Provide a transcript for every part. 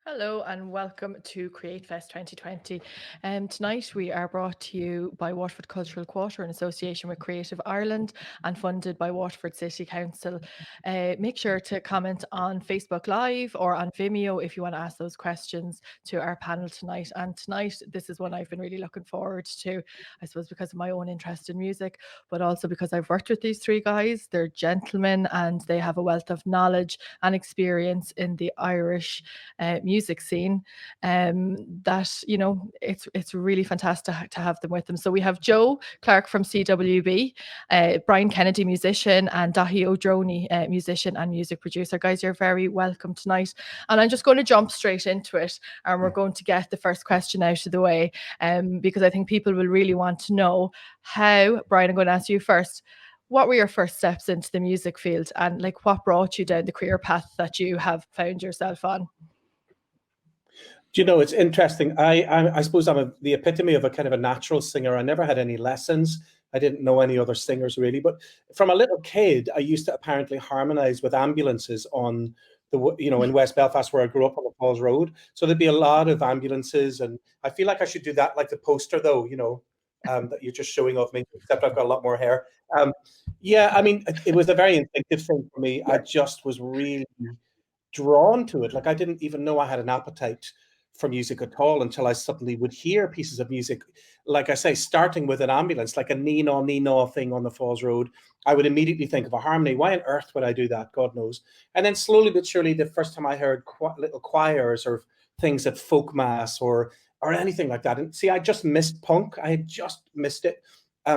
Hello and welcome to CreateFest 2020. Tonight we are brought to you by Waterford Cultural Quarter in association with Creative Ireland and funded by Waterford City Council. Make sure to comment on Facebook Live or on Vimeo if you want to ask those questions to our panel tonight. And tonight, this is one I've been really looking forward to, I suppose because of my own interest in music, but also because I've worked with these three guys. They're gentlemen and they have a wealth of knowledge and experience in the Irish music scene, that it's really fantastic to have them with them. So we have Joe Clarke from CWB, Brian Kennedy, musician, and Dahi O'Droney, musician and music producer. Guys, you're very welcome tonight, and I'm just going to jump straight into it, and we're going to get the first question out of the way, because I think people will really want to know how. Brian, I'm going to ask you first. What were your first steps into the music field, and what brought you down the career path that you have found yourself on? Do you know, it's interesting. I suppose I'm the epitome of a kind of a natural singer. I never had any lessons. I didn't know any other singers really. But from a little kid, I used to apparently harmonise with ambulances on in West Belfast where I grew up on the Falls Road. So there'd be a lot of ambulances, and I feel like I should do that, like the poster though, that you're just showing off me, except I've got a lot more hair. Yeah, I mean, it was a very instinctive thing for me. I just was really drawn to it. Like I didn't even know I had an appetite for music at all until I suddenly would hear pieces of music, like I say, starting with an ambulance, like a nee-naw thing on the Falls Road. I would immediately think of a harmony. Why on earth would I do that? God knows. And then slowly but surely, the first time I heard little choirs or things at folk mass or anything like that. And see, I just missed punk. I had just missed it.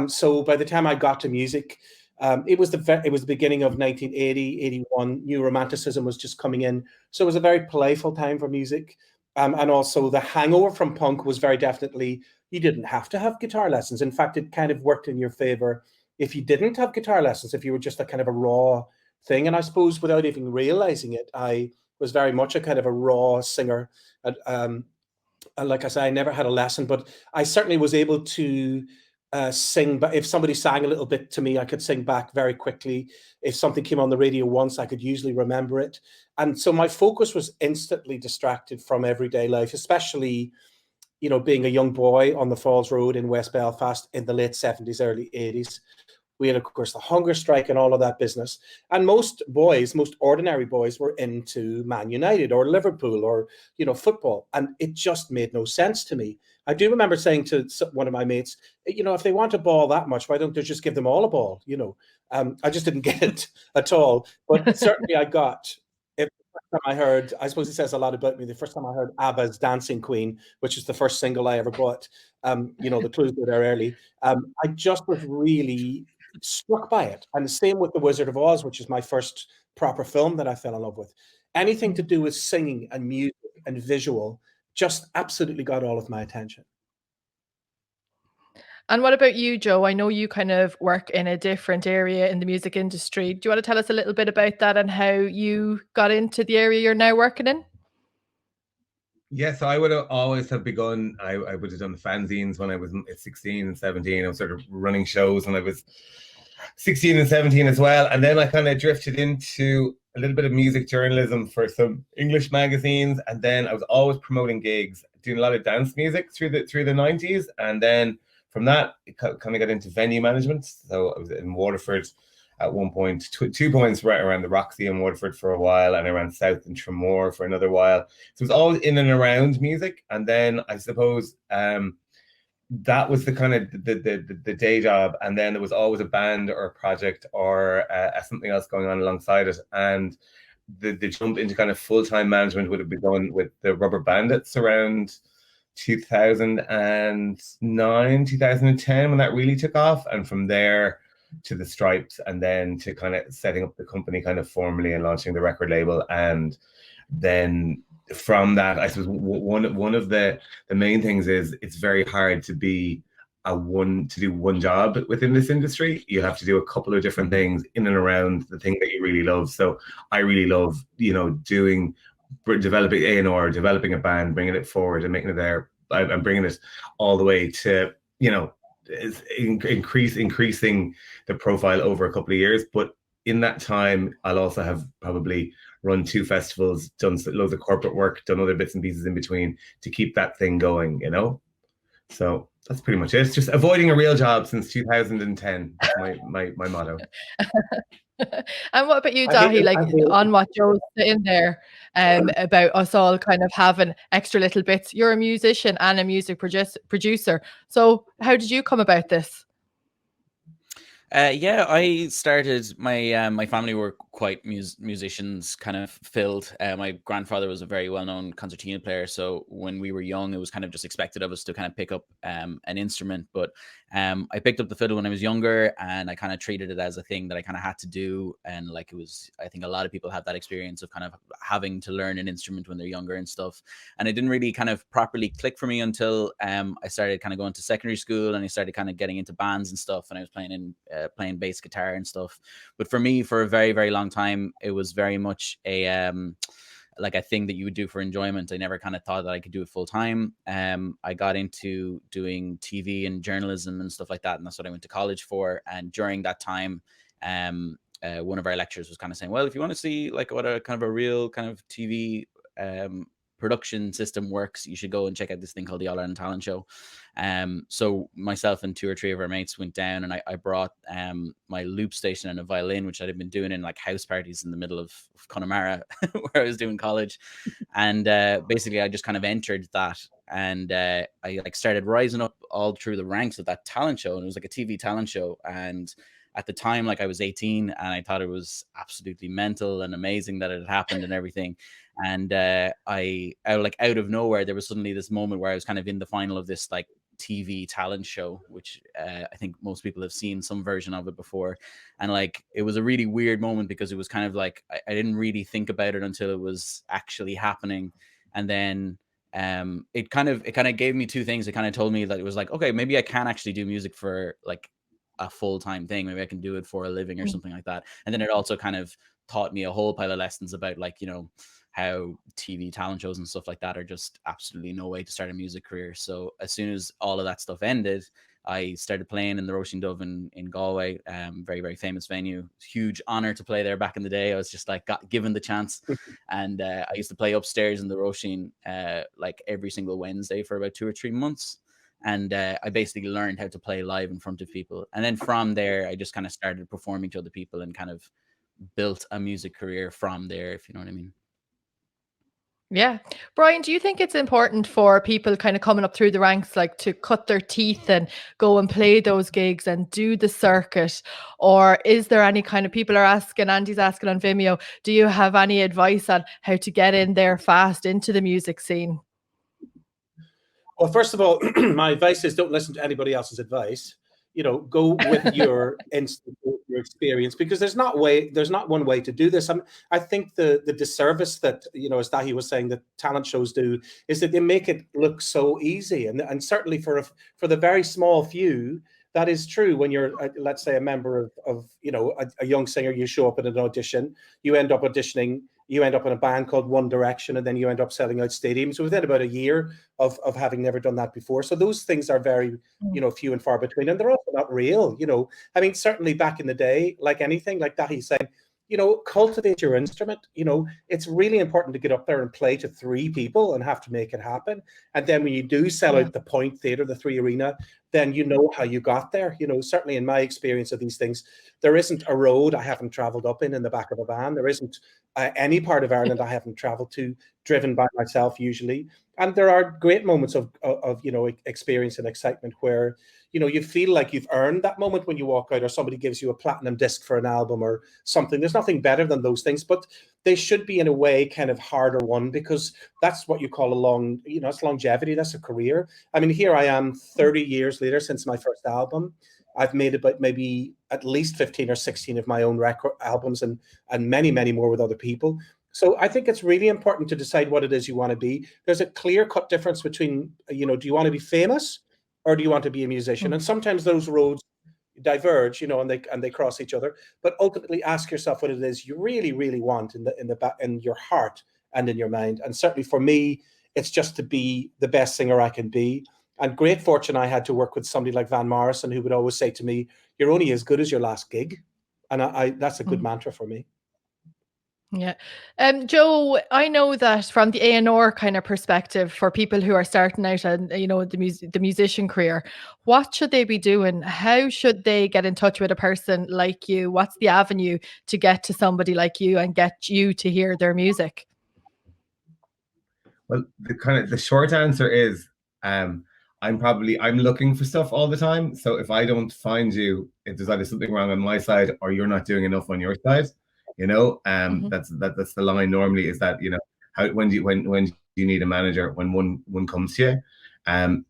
So by the time I got to music, it was the beginning of 1980, 81. New Romanticism was just coming in. So it was a very playful time for music. And also the hangover from punk was very definitely, you didn't have to have guitar lessons. In fact, it kind of worked in your favor if you didn't have guitar lessons, if you were just a kind of a raw thing. And I suppose without even realizing it, I was very much a kind of a raw singer. And like I say, I never had a lesson, but I certainly was able to sing. But if somebody sang a little bit to me, I could sing back very quickly. If something came on the radio once, I could usually remember it. And so my focus was instantly distracted from everyday life, especially, being a young boy on the Falls Road in West Belfast in the late 70s, early 80s. We had, of course, the hunger strike and all of that business. And most ordinary boys were into Man United or Liverpool or, football. And it just made no sense to me. I do remember saying to one of my mates, if they want a ball that much, why don't they just give them all a ball? I just didn't get it at all. But certainly I got it. The first time I heard, I suppose it says a lot about me. The first time I heard ABBA's Dancing Queen, which is the first single I ever bought, the clues were there early. I just was really struck by it. And the same with The Wizard of Oz, which is my first proper film that I fell in love with. Anything to do with singing and music and visual just absolutely got all of my attention. And what about you, Joe? I know you kind of work in a different area in the music industry. Do you want to tell us a little bit about that and how you got into the area you're now working in? Yes, I would have always have begun. I would have done the fanzines when I was 16 and 17. I was sort of running shows when I was 16 and 17 as well. And then I kind of drifted into a little bit of music journalism for some English magazines. And then I was always promoting gigs, doing a lot of dance music through the 90s. And then from that, it kind of got into venue management. So I was in Waterford at one point, 2 points right around the Roxy in Waterford for a while, and I ran south in Tramore for another while. So it was always in and around music. And then I suppose that was the kind of the day job. And then there was always a band or a project or something else going on alongside it. And the jump into kind of full-time management would have begun with the Rubberbandits around 2009, 2010, when that really took off. And from there to the Stripes, and then to kind of setting up the company kind of formally and launching the record label. And then from that, I suppose one of the main things is it's very hard to do one job within this industry. You have to do a couple of different things in and around the thing that you really love. So I really love, developing A&R, developing a band, bringing it forward and making it there. I'm bringing it all the way to, increasing the profile over a couple of years. But in that time, I'll also have probably run 2 festivals, done loads of corporate work, done other bits and pieces in between to keep that thing going, you know? So that's pretty much it. It's just avoiding a real job since 2010. My motto. And what about you, I hate Dahi? it. Like on what Joe's in there, about us all kind of having extra little bits. You're a musician and a music producer. So how did you come about this? Yeah, I started my family were quite musicians kind of filled. My grandfather was a very well-known concertina player, so when we were young, it was kind of just expected of us to kind of pick up an instrument. But I picked up the fiddle when I was younger, and I kind of treated it as a thing that I kind of had to do. And like, it was, I think a lot of people have that experience of kind of having to learn an instrument when they're younger and stuff. And it didn't really kind of properly click for me until I started kind of going to secondary school, and I started kind of getting into bands and stuff, and I was playing bass guitar and stuff. But for me, for a very, very long time, it was very much a like a thing that you would do for enjoyment. I never kind of thought that I could do it full time. I got into doing TV and journalism and stuff like that, and that's what I went to college for. And during that time, one of our lecturers was kind of saying, well, if you want to see like what a kind of a real kind of TV production system works, you should go and check out this thing called the All Ireland Talent Show. So myself and 2 or 3 of our mates went down, and I brought my loop station and a violin, which I'd been doing in like house parties in the middle of Connemara where I was doing college. And basically I just kind of entered that, and I like started rising up all through the ranks of that talent show. And it was like a TV talent show, and at the time, like, I was 18, and I thought it was absolutely mental and amazing that it had happened and everything. And I like, out of nowhere, there was suddenly this moment where I was kind of in the final of this like TV talent show, which I think most people have seen some version of it before. And like, it was a really weird moment because it was kind of like, I didn't really think about it until it was actually happening. And then it kind of gave me 2 things. It kind of told me that it was like, okay, maybe I can actually do music for like a full-time thing. Maybe I can do it for a living or something like that. And then it also kind of taught me a whole pile of lessons about, like, you know, how TV talent shows and stuff like that are just absolutely no way to start a music career. So as soon as all of that stuff ended, I started playing in the Roisin Dove in Galway, very, very famous venue. Huge honor to play there back in the day. I was just like given the chance. And I used to play upstairs in the Roisin like every single Wednesday for about 2 or 3 months. And I basically learned how to play live in front of people. And then from there, I just kind of started performing to other people and kind of built a music career from there, if you know what I mean. Yeah. Brian, do you think it's important for people kind of coming up through the ranks, like, to cut their teeth and go and play those gigs and do the circuit? Or is there any kind of, people are asking, Andy's asking on Vimeo, do you have any advice on how to get in there fast into the music scene? Well, first of all, my advice is don't listen to anybody else's advice. You know, go with your instinct, your experience, because there's not one way to do this. I think the disservice that, you know, as Dahi was saying, that talent shows do is that they make it look so easy, and certainly for the very small few, that is true. When you're, let's say, a member of you know, a young singer, you show up at an audition, you end up auditioning, you end up in a band called One Direction, and then you end up selling out stadiums within about a year of having never done that before. So those things are very, you know, few and far between, and they're also not real. You know, I mean, certainly back in the day, like anything, like Dahi said, you know, cultivate your instrument. You know, it's really important to get up there and play to 3 people and have to make it happen. And then when you do sell out the Point Theatre, the 3 Arena, then you know how you got there. You know, certainly in my experience of these things, there isn't a road I haven't traveled up in the back of a van. There isn't any part of Ireland I haven't traveled to, driven by myself usually. And there are great moments of you know, experience and excitement where, you know, you feel like you've earned that moment when you walk out, or somebody gives you a platinum disc for an album or something. There's nothing better than those things, but they should be in a way kind of harder won, because that's what you call a long, you know, it's longevity. That's a career. I mean, here I am 30 years later since my first album. I've made about maybe at least 15 or 16 of my own record albums, and many, many more with other people. So I think it's really important to decide what it is you want to be. There's a clear-cut difference between, you know, do you want to be famous or do you want to be a musician? And sometimes those roads diverge, you know, and they cross each other. But ultimately, ask yourself what it is you really, really want in your heart and in your mind. And certainly for me, it's just to be the best singer I can be. And great fortune I had to work with somebody like Van Morrison, who would always say to me, "You're only as good as your last gig," and I that's a good mantra for me. Yeah. Joe, I know that from the A&R kind of perspective, for people who are starting out and the musician career, what should they be doing? How should they get in touch with a person like you? What's the avenue to get to somebody like you and get you to hear their music? Well, the short answer is I'm looking for stuff all the time. So if I don't find you, if there's either something wrong on my side or you're not doing enough on your side, that's the line normally, is that, when do you need a manager? When one comes to you.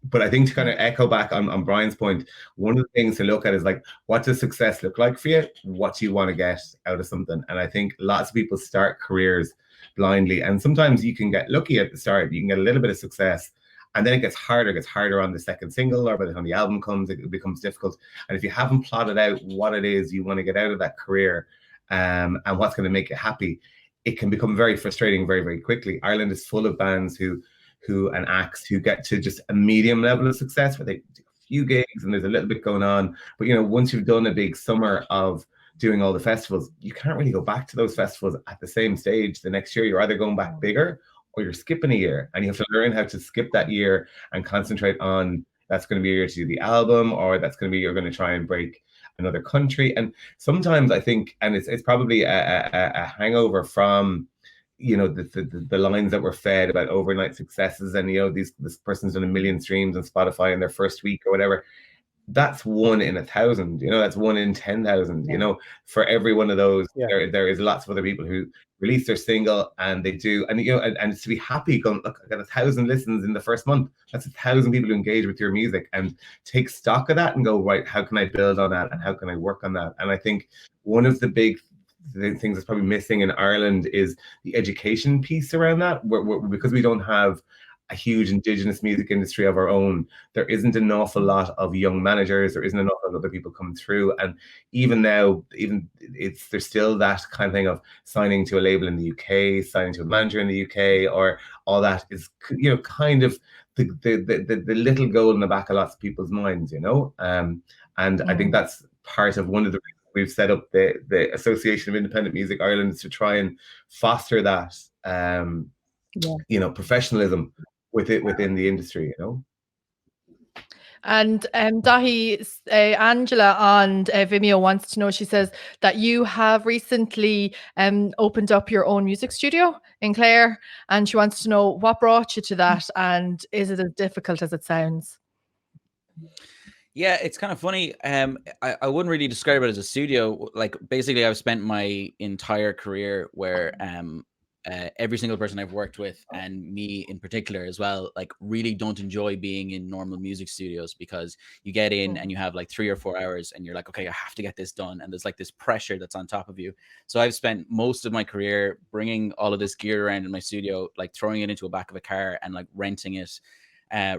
But I think to kind of echo back on Brian's point, one of the things to look at is like, what does success look like for you? What do you want to get out of something? And I think lots of people start careers blindly, and sometimes you can get lucky at the start, you can get a little bit of success, and then it gets harder on the second single, or by the time the album comes, it becomes difficult. And if you haven't plotted out what it is you want to get out of that career, and what's going to make you happy, it can become very frustrating very, very quickly. Ireland is full of bands who and acts who get to just a medium level of success, where they do a few gigs and there's a little bit going on, but once you've done a big summer of doing all the festivals, you can't really go back to those festivals at the same stage the next year. You're either going back bigger or you're skipping a year, and you have to learn how to skip that year and concentrate on, that's going to be a year to do the album, or that's going to be, you're going to try and break another country. And sometimes I think, and it's probably a hangover from the lines that were fed about overnight successes, and this person's done 1 million streams on Spotify in their first week or whatever. That's 1 in 1,000, that's 1 in 10,000, for every one of those, there is lots of other people who release their single, and they do, and and to be happy going, look, I got 1,000 listens in the first month. That's 1,000 people who engage with your music, and take stock of that and go, right, how can I build on that, and how can I work on that? And I think one of the big things that's probably missing in Ireland is the education piece around that, because we don't have a huge Indigenous music industry of our own. There isn't an awful lot of young managers. There isn't enough of other people coming through. And even now, there's still that kind of thing of signing to a label in the UK, signing to a manager in the UK, or all that is, kind of the little goal in the back of lots of people's minds, And I think that's part of one of the reasons we've set up the Association of Independent Music Ireland, is to try and foster that, professionalism within the industry, And Dahi, Angela on Vimeo wants to know, she says that you have recently opened up your own music studio in Clare, and she wants to know what brought you to that, and is it as difficult as it sounds? Yeah, it's kind of funny. I wouldn't really describe it as a studio. Like, basically, I've spent my entire career where every single person I've worked with, and me in particular as well, like, really don't enjoy being in normal music studios, because you get in and you have like 3 or 4 hours and you're like, okay, I have to get this done. And there's like this pressure that's on top of you. So I've spent most of my career bringing all of this gear around in my studio, like throwing it into a back of a car and like renting it.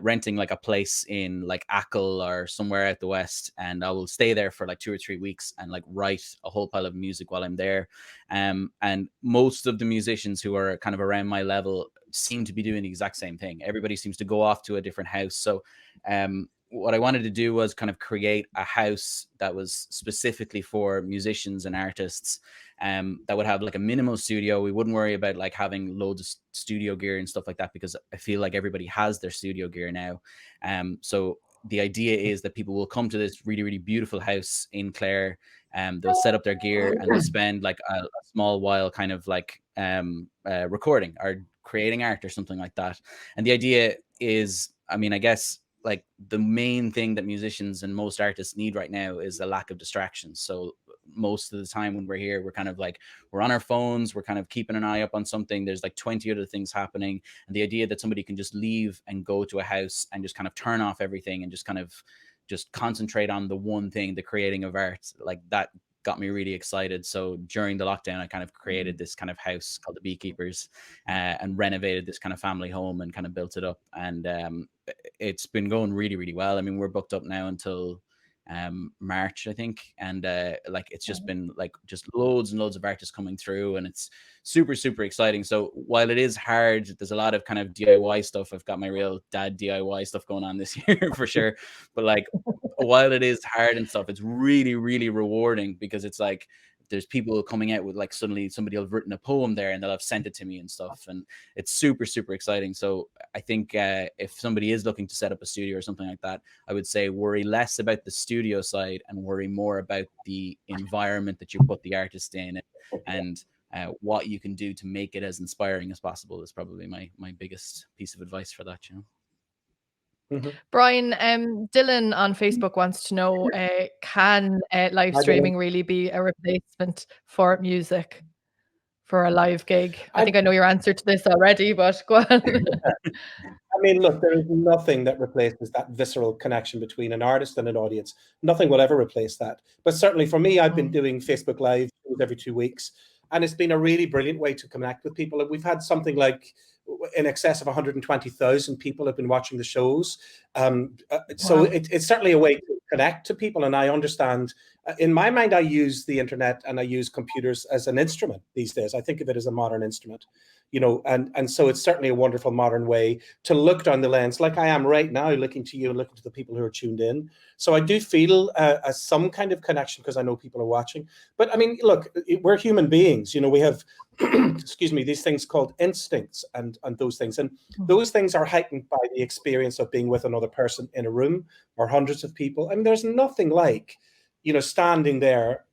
Renting like a place in like Achill or somewhere out the west, and I will stay there for like 2 or 3 weeks and like write a whole pile of music while I'm there. And most of the musicians who are kind of around my level seem to be doing the exact same thing. Everybody seems to go off to a different house. So what I wanted to do was kind of create a house that was specifically for musicians and artists, that would have like a minimal studio. We wouldn't worry about like having loads of studio gear and stuff like that, because I feel like everybody has their studio gear now. So the idea is that people will come to this really, really beautiful house in Clare, they'll set up their gear and they'll spend like a small while kind of like recording or creating art or something like that. And the idea is, I mean, I guess like the main thing that musicians and most artists need right now is a lack of distractions. So most of the time when we're here, we're kind of like, we're on our phones, we're kind of keeping an eye up on something. There's like 20 other things happening. And the idea that somebody can just leave and go to a house and just kind of turn off everything and just kind of just concentrate on the one thing, the creating of art, like that got me really excited. So during the lockdown, I kind of created this kind of house called the Beekeepers, and renovated this kind of family home and kind of built it up. And it's been going really, really well. I mean, we're booked up now until March, I think. And like, it's just been like just loads and loads of artists coming through, and it's super, super exciting. So while it is hard, there's a lot of kind of DIY stuff. I've got my real dad DIY stuff going on this year for sure. But like, while it is hard and stuff, it's really, really rewarding, because it's like there's people coming out with like suddenly somebody will have written a poem there and they'll have sent it to me and stuff, and it's super exciting. So I think if somebody is looking to set up a studio or something like that, I would say worry less about the studio side and worry more about the environment that you put the artist in, and what you can do to make it as inspiring as possible is probably my biggest piece of advice for that, you know. Brian, Dylan on Facebook wants to know, can live streaming really be a replacement for music for a live gig? I think I know your answer to this already, but go on. I mean, look, there is nothing that replaces that visceral connection between an artist and an audience. Nothing will ever replace that. But certainly for me, I've been doing Facebook Live every 2 weeks, and it's been a really brilliant way to connect with people. And we've had something like in excess of 120,000 people have been watching the shows. So it's certainly a way to connect to people. And I understand, in my mind, I use the internet and I use computers as an instrument these days. I think of it as a modern instrument, you know, and so it's certainly a wonderful modern way to look down the lens, like I am right now, looking to you and looking to the people who are tuned in. So I do feel some kind of connection because I know people are watching. But I mean, look, we're human beings, you know, we have, excuse me, these things called instincts and those things. And those things are heightened by the experience of being with another person in a room or hundreds of people. I mean, there's nothing like, you know, standing there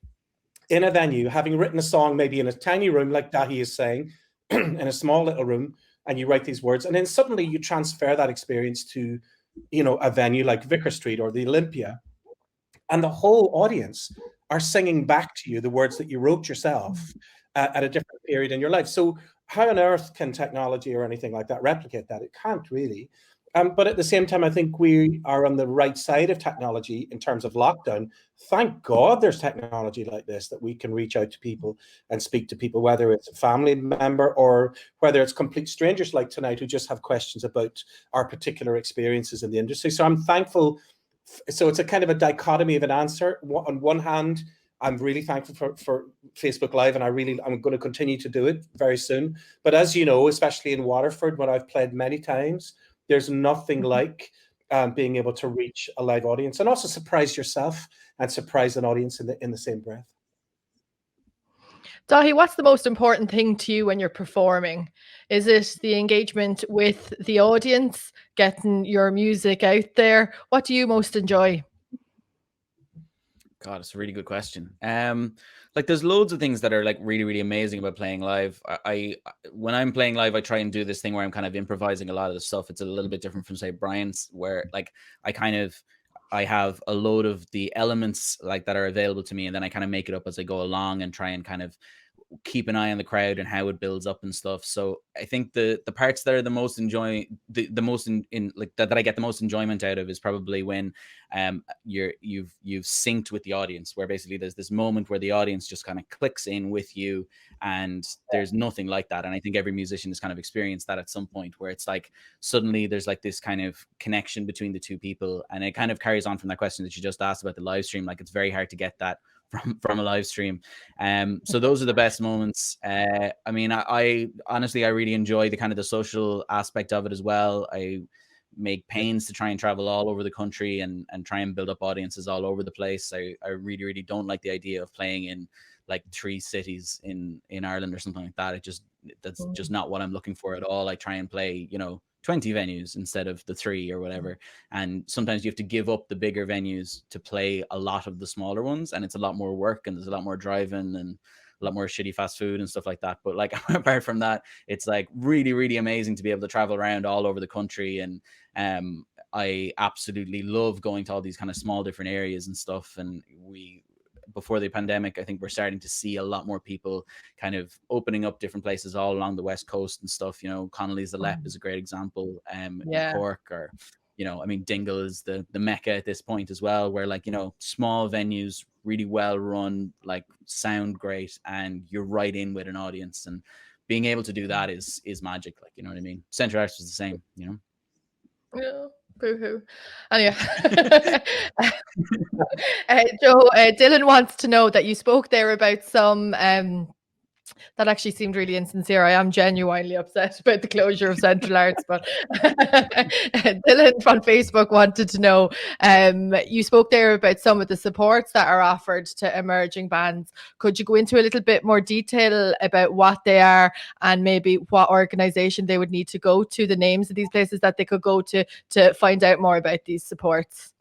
in a venue, having written a song, maybe in a tiny room, like Dahi is saying, in a small little room, and you write these words, and then suddenly you transfer that experience to, you know, a venue like Vicar Street or the Olympia, and the whole audience are singing back to you the words that you wrote yourself at a different period in your life. So how on earth can technology or anything like that replicate that? It can't really. But at the same time, I think we are on the right side of technology in terms of lockdown. Thank God there's technology like this that we can reach out to people and speak to people, whether it's a family member or whether it's complete strangers like tonight who just have questions about our particular experiences in the industry. So I'm thankful. So it's a kind of a dichotomy of an answer. On one hand, I'm really thankful for Facebook Live, and I'm going to continue to do it very soon. But as you know, especially in Waterford, when I've played many times, there's nothing like being able to reach a live audience and also surprise yourself and surprise an audience in the same breath. Dahi, what's the most important thing to you when you're performing? Is it the engagement with the audience, getting your music out there? What do you most enjoy? God, it's a really good question. Like there's loads of things that are like really amazing about playing live. I when I'm playing live, I try and do this thing where I'm kind of improvising a lot of the stuff. It's a little bit different from say Brian's, where like I have a load of the elements like that are available to me, and then I kind of make it up as I go along and try and kind of keep an eye on the crowd and how it builds up and stuff. So I think the parts that are the most the most in like that I get the most enjoyment out of is probably when you've synced with the audience, where basically there's this moment where the audience just kind of clicks in with you, and there's nothing like that. And I think every musician has kind of experienced that at some point, where it's like suddenly there's like this kind of connection between the two people, and it kind of carries on from that question that you just asked about the live stream. Like it's very hard to get that from a live stream. So those are the best moments. I mean, I honestly, I really enjoy the kind of the social aspect of it as well. I make pains to try and travel all over the country and try and build up audiences all over the place. I really don't like the idea of playing in like 3 cities in Ireland or something like that. That's just not what I'm looking for at all. I try and play, 20 venues instead of the 3 or whatever. And sometimes you have to give up the bigger venues to play a lot of the smaller ones. And it's a lot more work, and there's a lot more driving and a lot more shitty fast food and stuff like that. But like apart from that, it's like really amazing to be able to travel around all over the country. And I absolutely love going to all these kind of small different areas and stuff. And before the pandemic, I think we're starting to see a lot more people kind of opening up different places all along the West Coast and stuff. Connolly's the Lep is a great example. In Cork, or I mean, Dingle is the mecca at this point as well, where like small venues, really well run, like sound great, and you're right in with an audience. And being able to do that is magic. Like, you know what I mean? Centre Arts was the same. Yeah. Boo-hoo. Anyway, Joe, Dylan wants to know that you spoke there about some That actually seemed really insincere. I am genuinely upset about the closure of Central Arts, but Dylan from Facebook wanted to know, you spoke there about some of the supports that are offered to emerging bands. Could you go into a little bit more detail about what they are and maybe what organisation they would need to go to, the names of these places that they could go to find out more about these supports?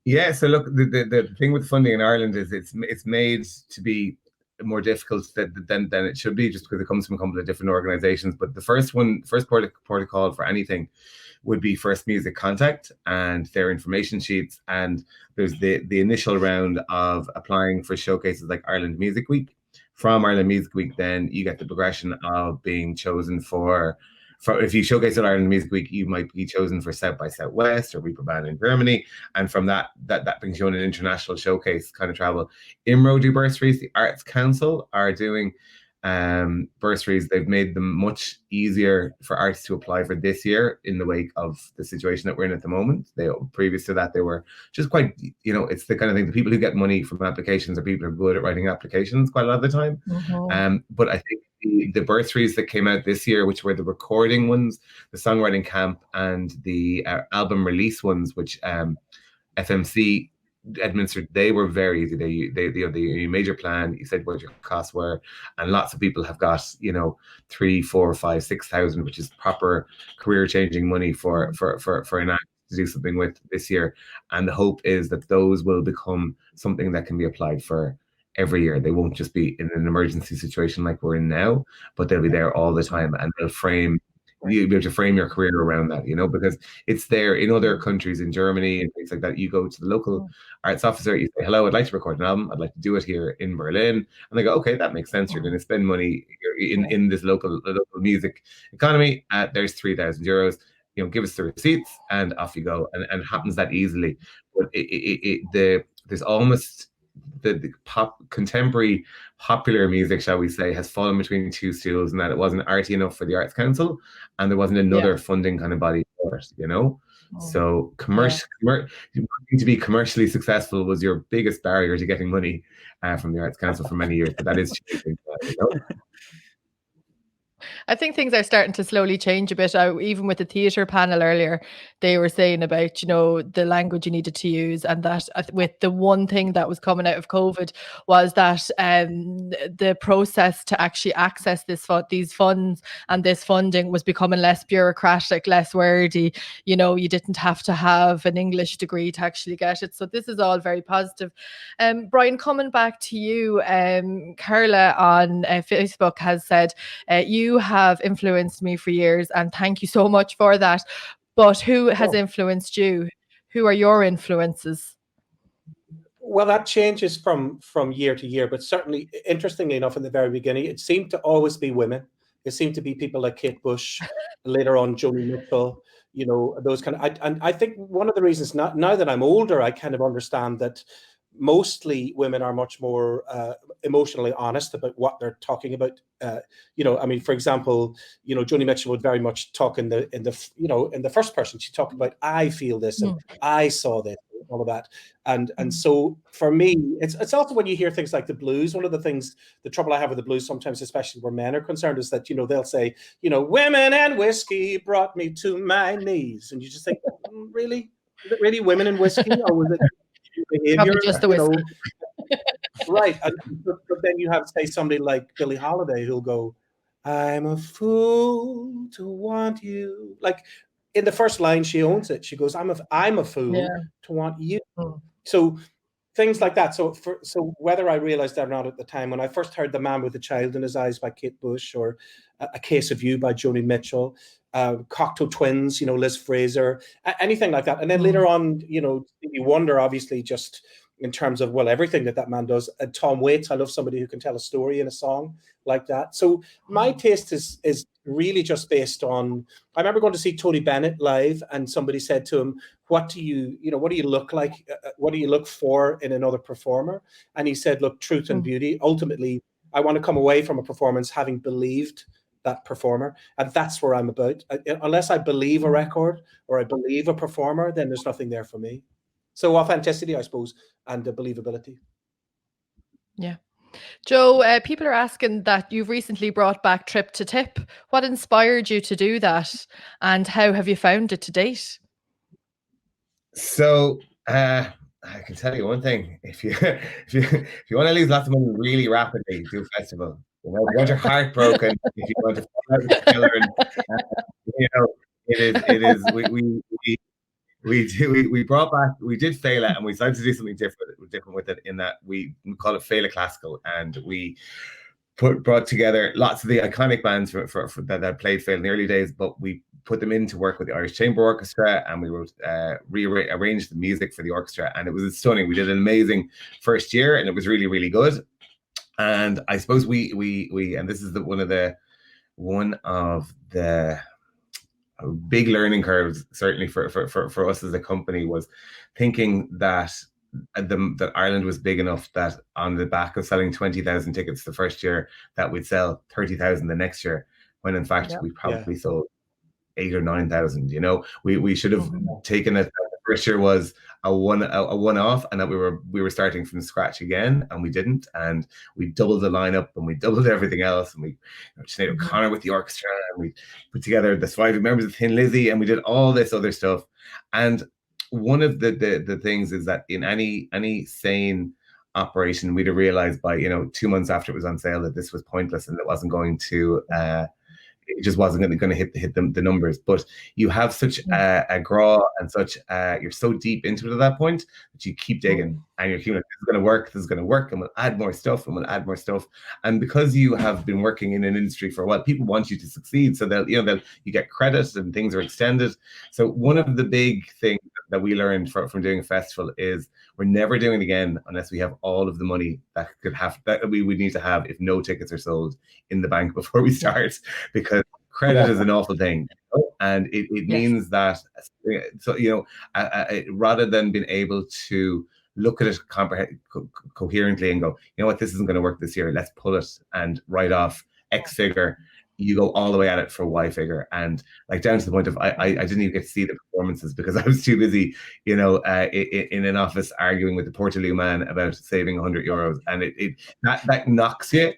Yeah, so look, the thing with funding in Ireland is it's made to be more difficult than it should be, just because it comes from a couple of different organizations. But the first port of call for anything would be First Music Contact and their information sheets. And there's the initial round of applying for showcases like Ireland Music Week. From Ireland Music Week, then you get the progression of being chosen for if you showcase at Ireland Music Week, you might be chosen for South by Southwest or Rubberbandits in Germany, and from that brings you on an international showcase kind of travel. IMRO do bursaries. The Arts Council are doing bursaries. They've made them much easier for artists to apply for this year in the wake of the situation that we're in at the moment. Previous to that, they were just quite, it's the kind of thing, the people who get money from applications are people who are good at writing applications quite a lot of the time. Mm-hmm. But I think the bursaries that came out this year, which were the recording ones, the songwriting camp, and the album release ones, which FMC administered, they were very easy. The major plan, you said what your costs were, and lots of people have got 3, 4, 5, 6,000, which is proper career changing money for an act to do something with this year. And the hope is that those will become something that can be applied for every year. They won't just be in an emergency situation like we're in now, but they'll be there all the time, and they'll you'll be able to frame your career around that, because it's there in other countries, in Germany and things like that. You go to the local arts officer, you say, hello, I'd like to record an album, I'd like to do it here in Berlin, and they go, okay, that makes sense, you're going to spend money in this local the economy. There's 3,000 euros, give us the receipts and off you go, and it happens that easily. But there's almost the contemporary popular music, shall we say, has fallen between two stools, and that it wasn't arty enough for the Arts Council, and there wasn't another funding kind of body for it, So to be commercially successful was your biggest barrier to getting money from the Arts Council for many years, but that is changing. I think things are starting to slowly change a bit. Even with the theatre panel earlier, they were saying about, the language you needed to use, and that with the one thing that was coming out of COVID was that the process to actually access these funds and this funding was becoming less bureaucratic, less wordy. You didn't have to have an English degree to actually get it. So this is all very positive. Brian, coming back to you, Carla on Facebook has said, you have influenced me for years, and thank you so much for that. But who has influenced you? Who are your influences? Well, that changes from year to year, but certainly, interestingly enough, in the very beginning, it seemed to always be women. It seemed to be people like Kate Bush, later on Joni Mitchell, those kind of. And I think one of the reasons now that I'm older, I kind of understand that mostly women are much more emotionally honest about what they're talking about. For example, Joni Mitchell would very much talk in the first person. She talked about, I feel this and I saw this, all of that. And so for me, it's also when you hear things like the blues, one of the trouble I have with the blues sometimes, especially where men are concerned, is that, they'll say, women and whiskey brought me to my knees. And you just think, really? Is it really women and whiskey? Or was it behavior? Probably just the whiskey. Right. But then you have, say, somebody like Billie Holiday who'll go, I'm a fool to want you. Like in the first line, she owns it. She goes, I'm a fool to want you. So things like that. So whether I realized that or not at the time, when I first heard The Man with the Child in His Eyes by Kate Bush, or A Case of You by Joni Mitchell, Cocteau Twins, Liz Fraser, anything like that. And then later on, you wonder, obviously, just in terms of, everything that man does. Tom Waits, I love somebody who can tell a story in a song like that. So my taste is really just based on, I remember going to see Tony Bennett live, and somebody said to him, what do you look like? What do you look for in another performer? And he said, look, truth and beauty. Ultimately, I want to come away from a performance having believed that performer. And that's where I'm about. Unless I believe a record or I believe a performer, then there's nothing there for me. So authenticity, I suppose, and believability. Yeah. Joe, people are asking that you've recently brought back TripToTip. What inspired you to do that, and how have you found it to date? So I can tell you one thing: if you want to lose lots of money really rapidly, do a festival. You know, if you want your heart broken, if you want to fall out with Killer, and you know, it is we brought back, we did Feile, and we decided to do something different with it, in that we call it Feile Classical, and we brought together lots of the iconic bands for that played Feile in the early days, but we put them in to work with the Irish Chamber Orchestra, and we wrote rearranged the music for the orchestra, and it was stunning. We did an amazing first year, and it was really, really good. And I suppose we and this is one of the big learning curves, certainly for us as a company, was thinking that that Ireland was big enough that on the back of selling 20,000 tickets the first year, that we'd sell 30,000 the next year, when in fact we probably sold 8,000 or 9,000. You know, we should have taken it. The first year was a one-off, and that we were starting from scratch again, and we didn't. And we doubled the lineup, and we doubled everything else, and we Sinead O'Connor with the orchestra, and we put together the surviving members of Thin Lizzy, and we did all this other stuff. And one of the things is that in any sane operation, we'd have realized by 2 months after it was on sale that this was pointless, and it wasn't going to it just wasn't going to hit the numbers. But you have such a draw, and such you're so deep into it at that point that you keep digging, and you're like, this is going to work, and we'll add more stuff, and because you have been working in an industry for a while, people want you to succeed, so they'll you get credit, and things are extended. So one of the big things that we learned from doing a festival is we're never doing it again unless we have all of the money that we would need to have if no tickets are sold in the bank before we start, because credit is an awful thing, and it means that, so rather than being able to look at it coherently and go, you know what, this isn't going to work this year, let's pull it and write off X figure, you go all the way at it for Y figure, and like down to the point of I didn't even get to see the performances because I was too busy, in an office arguing with the Portaloo man about saving €100, and that knocks you,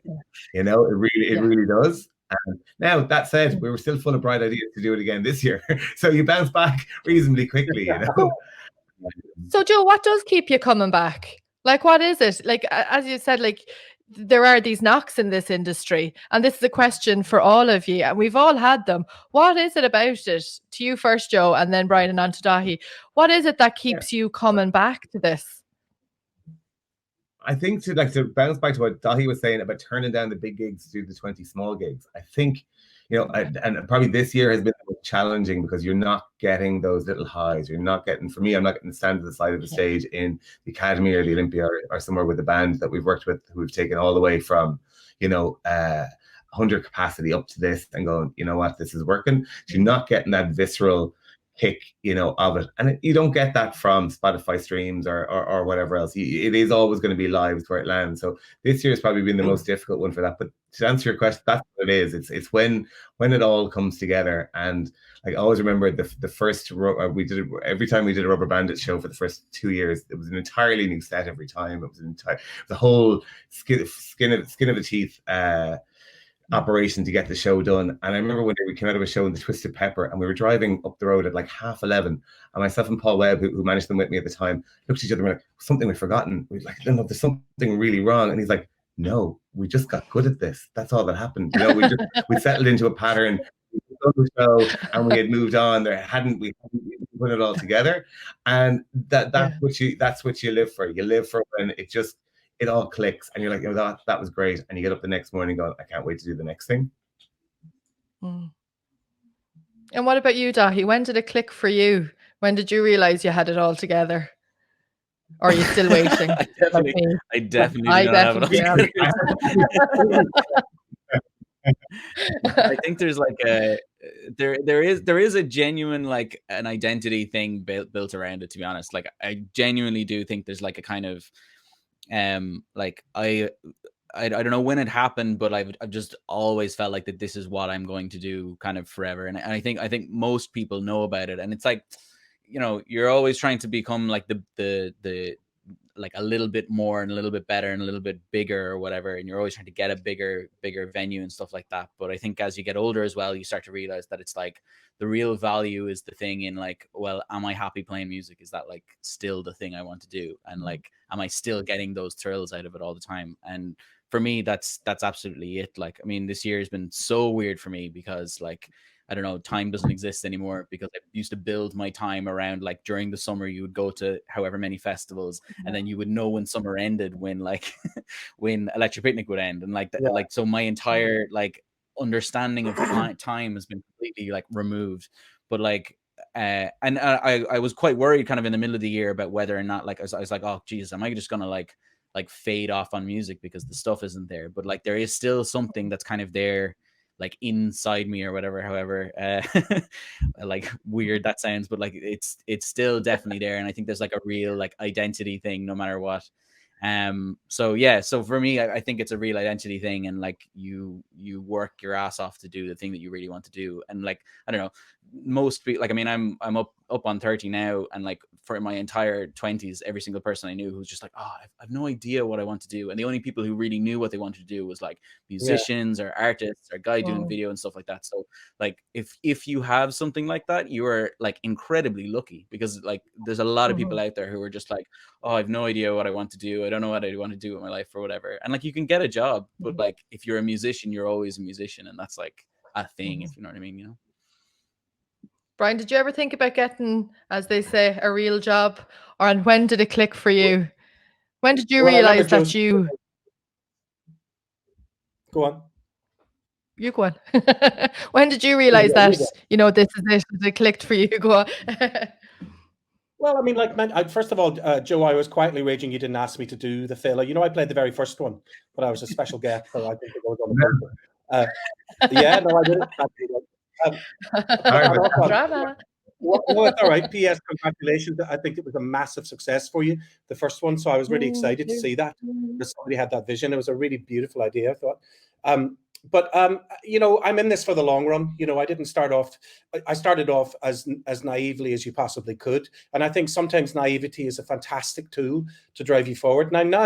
it really does. And now, that said, we were still full of bright ideas to do it again this year, so you bounce back reasonably quickly, So Joe, what does keep you coming back? Like, what is it? Like, as you said, like, there are these knocks in this industry, and this is a question for all of you, and we've all had them. What is it about it? To you first, Joe, and then Brian, and on to Dahi. What is it that keeps you coming back to this? I think to bounce back to what Dahi was saying about turning down the big gigs to do the 20 small gigs, I think, and probably this year has been challenging because you're not getting those little highs. I'm not getting to stand at the side of the stage in the Academy or the Olympia or somewhere with a band that we've worked with, who we've taken all the way from, 100 capacity up to this, and going, you know what, this is working. So you're not getting that visceral kick, of it, and you don't get that from Spotify streams or whatever else. It is always going to be live where it lands. So this year has probably been the most difficult one for that. But to answer your question, that's what it is. It's when it all comes together. And I always remember the first we did it, every time we did a Rubberbandits show for the first 2 years, it was an entirely new set every time. It was the whole skin of the teeth operation to get the show done. And I remember when we came out of a show in the Twisted Pepper, and we were driving up the road at like 11:30, and myself and Paul Webb, who managed them with me at the time, looked at each other and were like, something we've forgotten. We were like, no, there's something really wrong. And he's like, no, we just got good at this. That's all that happened. We settled into a pattern, we done the show, and we had moved on. We hadn't put it all together. And that's what you live for. You live for when it all clicks, and you're like, that was great. And you get up the next morning going, I can't wait to do the next thing. And what about you, Dahi? When did it click for you? When did you realize you had it all together? Or are you still waiting? I definitely have it. I think there's like there is a genuine like an identity thing built around it, to be honest. Like, I genuinely do think there's like a kind of like I don't know when it happened, but I've just always felt like that this is what I'm going to do kind of forever. And I think most people know about it, and it's like, you're always trying to become like the like a little bit more and a little bit better and a little bit bigger or whatever, and you're always trying to get a bigger venue and stuff like that. But I think as you get older as well, you start to realize that it's like the real value is the thing in like, well, am I happy playing music? Is that like still the thing I want to do? And like, am I still getting those thrills out of it all the time? And for me, that's absolutely it. Like, I mean, this year has been so weird for me because like, I don't know, time doesn't exist anymore, because I used to build my time around like during the summer, you would go to however many festivals, and then you would know when summer ended, when like when Electric Picnic would end. And like, like, so my entire like understanding of time has been completely like removed. But like, and I was quite worried kind of in the middle of the year about whether or not like, I was like, oh Jesus, am I just gonna like fade off on music because the stuff isn't there? But like, there is still something that's kind of there, like inside me or whatever, however like weird that sounds, but like it's still definitely there. And I think there's like a real like identity thing no matter what. So yeah, so for me, I think it's a real identity thing, and like you work your ass off to do the thing that you really want to do. And like, I don't know, most people, like, I mean, I'm up on 30 now, and like for my entire 20s, every single person I knew who was just like, oh, I've no idea what I want to do. And the only people who really knew what they wanted to do was like musicians or artists or guy doing video and stuff like that. So like, if you have something like that, you are like incredibly lucky, because like there's a lot of people out there who are just like, oh, I have no idea what I want to do. I don't know what I want to do with my life or whatever. And like, you can get a job, but like if you're a musician, you're always a musician, and that's like a thing, if you know what I mean, you know? Brian, did you ever think about getting, as they say, a real job? Or and when did it click for you? When did you realize that you... Go on. You go on. When did you realize that, you know, this is it, it clicked for you? Go on. Well, I mean, like, first of all, Joe, I was quietly raging you didn't ask me to do the Feile. You know, I played the very first one, but I was a special guest, so I think it was on the poster. Yeah, no, I didn't. Drama. Well, no, it's all right. P.S. Congratulations. I think it was a massive success for you, the first one. So I was really excited to see that somebody had that vision. It was a really beautiful idea, I thought. But you know, I'm in this for the long run. You know, I didn't start off. I started off as naively as you possibly could, and I think sometimes naivety is a fantastic tool to drive you forward. Now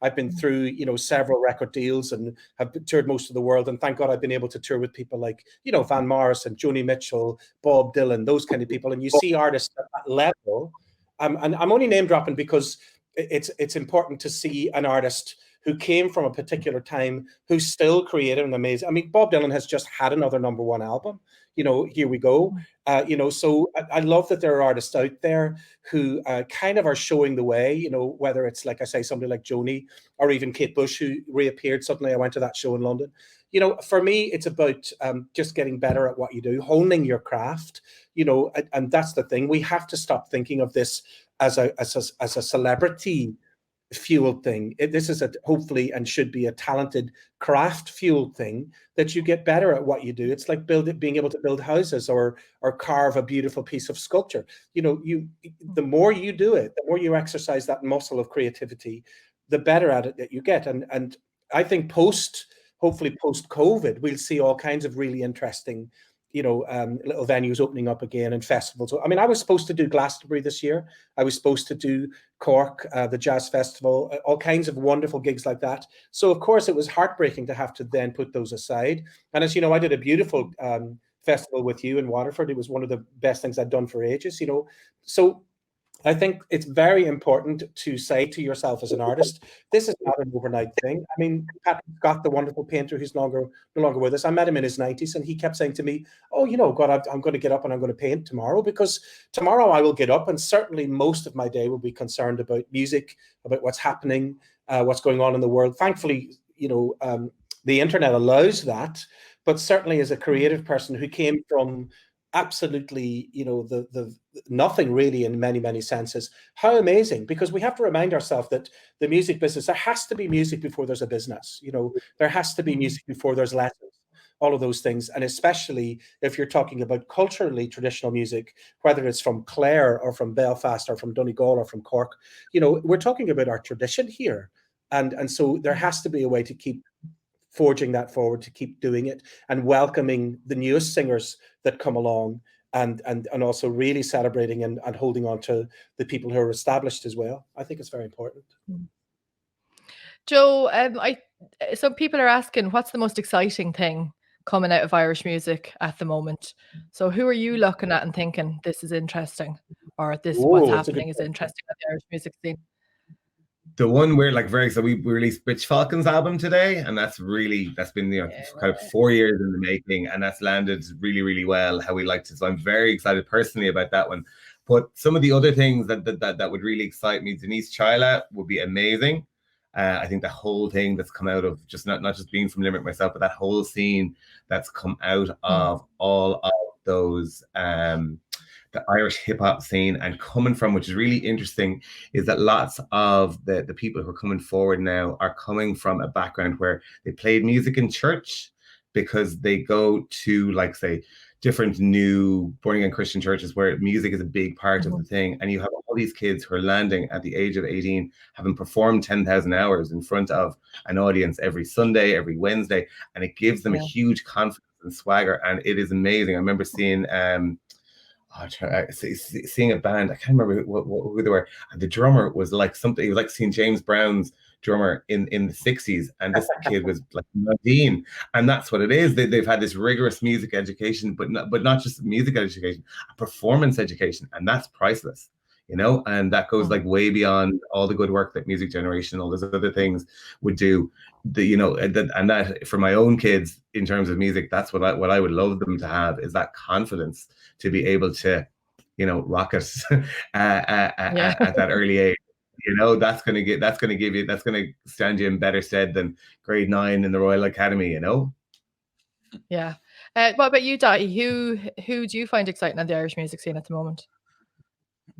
I've been through, you know, several record deals and have toured most of the world, and thank God I've been able to tour with people like, you know, Van Morrison, Joni Mitchell, Bob Dylan, those kind of people. And you see artists at that level. And I'm only name dropping because it's important to see an artist who came from a particular time, who's still creative and amazing. I mean, Bob Dylan has just had another #1 album. You know, here we go. You know, so I love that there are artists out there who kind of are showing the way, you know, whether it's, like I say, somebody like Joni or even Kate Bush, who reappeared suddenly. I went to that show in London. You know, for me, it's about just getting better at what you do, honing your craft, you know, and that's the thing. We have to stop thinking of this as a celebrity fueled thing. This is hopefully and should be a talented craft fueled thing, that you get better at what you do. It's like being able to build houses or carve a beautiful piece of sculpture. You know, the more you do it, the more you exercise that muscle of creativity, the better at it that you get. And I think hopefully post COVID, we'll see all kinds of really interesting, you know, little venues opening up again and festivals. I mean, I was supposed to do Glastonbury this year. I was supposed to do Cork, the Jazz Festival, all kinds of wonderful gigs like that. So, of course, it was heartbreaking to have to then put those aside. And as you know, I did a beautiful festival with you in Waterford. It was one of the best things I'd done for ages, you know. So I think it's very important to say to yourself as an artist, this is not an overnight thing. I mean, Patrick Scott, the wonderful painter who's no longer with us, I met him in his 90s, and he kept saying to me, oh, you know, God, I'm going to get up and I'm going to paint tomorrow, because tomorrow I will get up and certainly most of my day will be concerned about music, about what's happening, what's going on in the world. Thankfully, you know, the internet allows that, but certainly as a creative person who came from absolutely, you know, the nothing really in many senses. How amazing, because we have to remind ourselves that the music business, there has to be music before there's a business. You know, there has to be music before there's lessons, all of those things. And especially if you're talking about culturally traditional music, whether it's from Clare or from Belfast or from Donegal or from Cork, you know, we're talking about our tradition here. And so there has to be a way to keep forging that forward, to keep doing it and welcoming the newest singers that come along. and also really celebrating and holding on to the people who are established as well. I think it's very important. Joe, some people are asking, what's the most exciting thing coming out of Irish music at the moment? So who are you looking at and thinking this is interesting, or this what's happening is interesting at the Irish music scene? The one we're like very, so we released Bitch Falcon's album today, and that's been kind of 4 years in the making, and that's landed really, really well how we liked it. So I'm very excited personally about that one. But some of the other things that would really excite me, Denise Chila would be amazing. I think the whole thing that's come out of just not just being from Limerick myself, but that whole scene that's come out of all of those the Irish hip hop scene and coming from, which is really interesting, is that lots of the people who are coming forward now are coming from a background where they played music in church because they go to, like, say, different new born again Christian churches where music is a big part of the thing. And you have all these kids who are landing at the age of 18, having performed 10,000 hours in front of an audience every Sunday, every Wednesday. And it gives them a huge confidence and swagger. And it is amazing. I remember seeing seeing a band, I can't remember who they were, and the drummer was like something, it was like seeing James Brown's drummer in the 60s, and this kid was like 19, and that's what it is. They've had this rigorous music education, but not just music education, a performance education, and that's priceless, and that goes like way beyond all the good work that Music Generation, all those other things would do. And that for my own kids in terms of music, that's what I would love them to have, is that confidence to be able to, rock it at that early age. That's going to stand you in better stead than grade 9 in the Royal Academy. Yeah. What about you, Dottie? Who do you find exciting on the Irish music scene at the moment?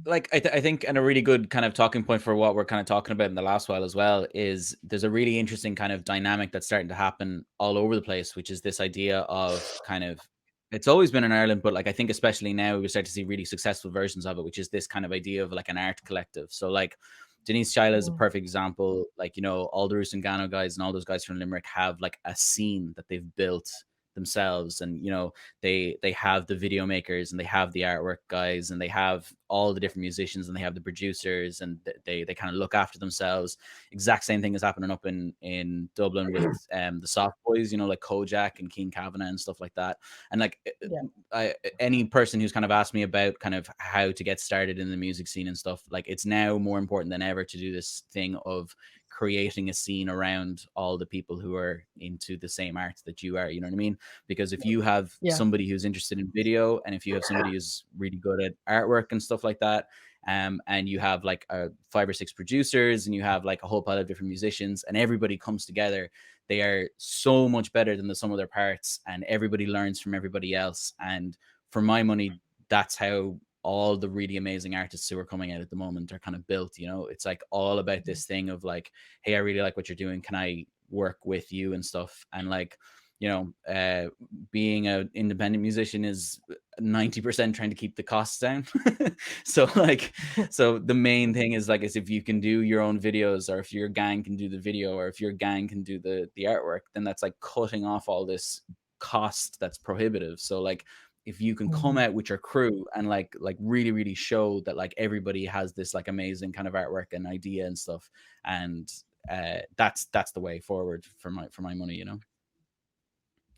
Like I think, and a really good kind of talking point for what we're kind of talking about in the last while as well, is there's a really interesting kind of dynamic that's starting to happen all over the place, which is this idea of kind of, it's always been in Ireland, but like I think especially now we start to see really successful versions of it, which is this kind of idea of like an art collective. So like Denise Chila is a perfect example. Like, all the Roos and Gano guys and all those guys from Limerick have like a scene that they've built themselves, and they have the video makers, and they have the artwork guys, and they have all the different musicians, and they have the producers, and they kind of look after themselves. Exact same thing is happening up in Dublin with the soft boys, like Kojak and Keen Kavanagh and stuff like that. And like any person who's kind of asked me about kind of how to get started in the music scene and stuff, like it's now more important than ever to do this thing of creating a scene around all the people who are into the same art that you are, you know what I mean? Because if you have somebody who's interested in video, and if you have somebody who's really good at artwork and stuff like that, and you have like 5 or 6 producers, and you have like a whole pile of different musicians, and everybody comes together, they are so much better than the sum of their parts, and everybody learns from everybody else. And for my money, that's how all the really amazing artists who are coming out at the moment are kind of built. It's like all about this thing of like, hey, I really like what you're doing, can I work with you and stuff? And like, being an independent musician is 90% trying to keep the costs down. So the main thing is like, is if you can do your own videos, or if your gang can do the video, or if your gang can do the artwork, then that's like cutting off all this cost that's prohibitive. So like, if you can come out with your crew and like really, really show that like everybody has this like amazing kind of artwork and idea and stuff, and that's the way forward for my money,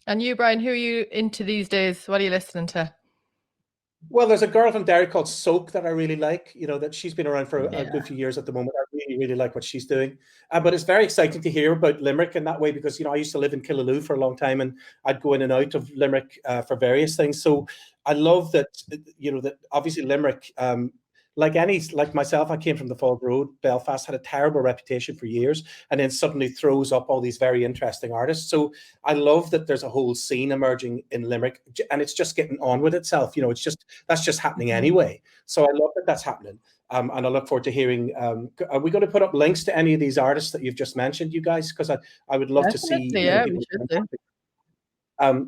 And you, Brian, who are you into these days? What are you listening to? Well, there's a girl from Derry called Soak that I really like, that she's been around for a good few years at the moment. I really, really like what she's doing. But it's very exciting to hear about Limerick in that way, because, I used to live in Killaloe for a long time, and I'd go in and out of Limerick for various things. So I love that, that obviously Limerick, like myself, I came from the Fog Road. Belfast had a terrible reputation for years, and then suddenly throws up all these very interesting artists. So I love that there's a whole scene emerging in Limerick, and it's just getting on with itself. That's just happening anyway. So I love that that's happening. And I look forward to hearing. Are we going to put up links to any of these artists that you've just mentioned, you guys? Because I would love to see. Yeah, we should do.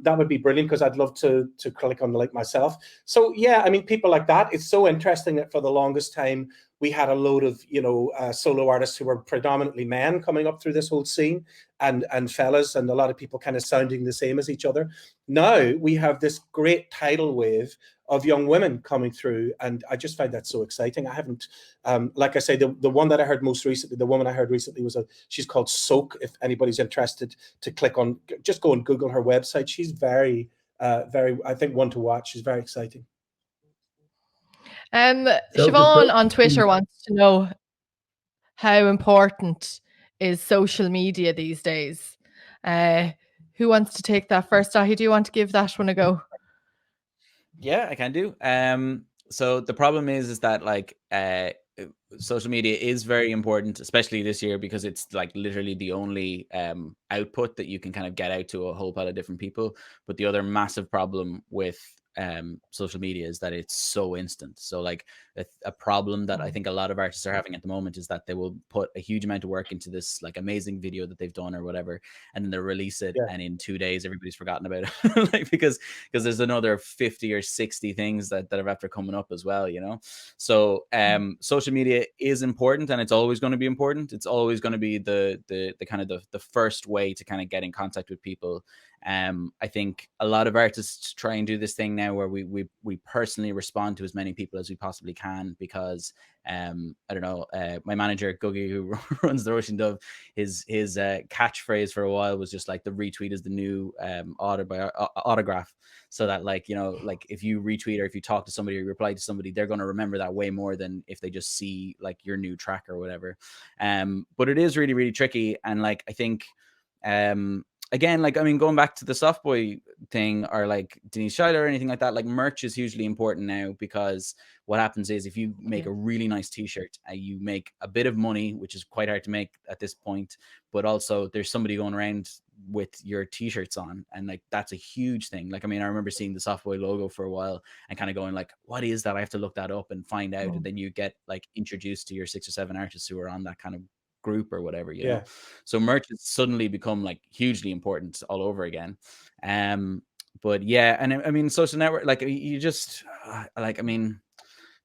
That would be brilliant, because I'd love to click on the link myself. So yeah, I mean, people like that, it's so interesting that for the longest time, we had a load of, you know, solo artists who were predominantly men coming up through this whole scene, and fellas, and a lot of people kind of sounding the same as each other. Now we have this great tidal wave of young women coming through, and I just find that so exciting. I haven't, like I say, the one that I heard most recently, the woman I heard recently she's called Soak. If anybody's interested to click on, just go and Google her website. She's very, I think, one to watch. She's very exciting. Siobhan on Twitter wants to know, how important is social media these days? Who wants to take that first? Dahi, do you want to give that one a go? Yeah, I can do. So the problem is that like social media is very important, especially this year, because it's like literally the only output that you can kind of get out to a whole pile of different people. But the other massive problem with social media is that it's so instant. So like a problem that I think a lot of artists are having at the moment is that they will put a huge amount of work into this like amazing video that they've done or whatever, and then they'll release it, and in 2 days everybody's forgotten about it. Like because there's another 50 or 60 things that are after coming up as well, you know. So social media is important, and it's always going to be important. It's always going to be the kind of the first way to kind of get in contact with people. I think a lot of artists try and do this thing now where we personally respond to as many people as we possibly can, because I don't know, my manager Guggy, who runs the Russian Dove, his catchphrase for a while was just like, the retweet is the new autograph. So that, like, you know, like if you retweet or if you talk to somebody or you reply to somebody, they're going to remember that way more than if they just see like your new track or whatever. But it is really, really tricky. And like, I think again, like, I mean, going back to the Soft Boy thing or like Denise Schuyler or anything like that, like merch is hugely important now, because what happens is if you make a really nice t-shirt, you make a bit of money, which is quite hard to make at this point, but also there's somebody going around with your t-shirts on, and like that's a huge thing. Like, I mean, I remember seeing the Soft Boy logo for a while and kind of going like, what is that? I have to look that up and find out. And then you get like introduced to your 6 or 7 artists who are on that kind of group or whatever, you know. So merch has suddenly become like hugely important all over again. But yeah, and I mean, social network, like you just like, I mean,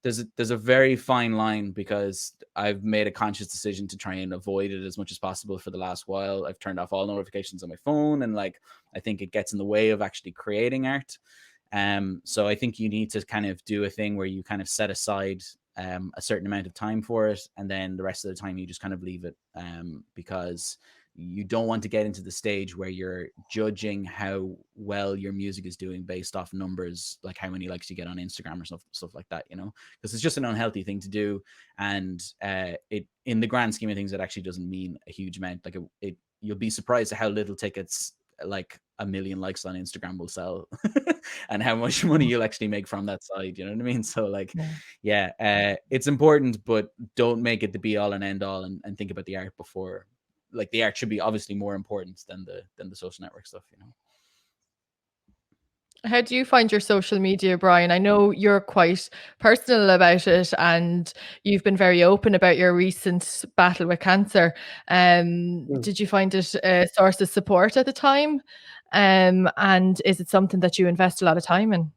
there's a very fine line, because I've made a conscious decision to try and avoid it as much as possible for the last while. I've turned off all notifications on my phone, and like I think it gets in the way of actually creating art. So I think you need to kind of do a thing where you kind of set aside a certain amount of time for it, and then the rest of the time you just kind of leave it, because you don't want to get into the stage where you're judging how well your music is doing based off numbers, like how many likes you get on Instagram or stuff like that, you know, because it's just an unhealthy thing to do. And it, in the grand scheme of things, it actually doesn't mean a huge amount. Like you'll be surprised at how little tickets like 1 million likes on Instagram will sell and how much money you'll actually make from that side, you know what I mean? So like, it's important, but don't make it the be all and end all, and think about the art before. Like, the art should be obviously more important than the social network stuff, you know. How do you find your social media, Brian? I know you're quite personal about it, and you've been very open about your recent battle with cancer. Did you find it a source of support at the time? And is it something that you invest a lot of time in?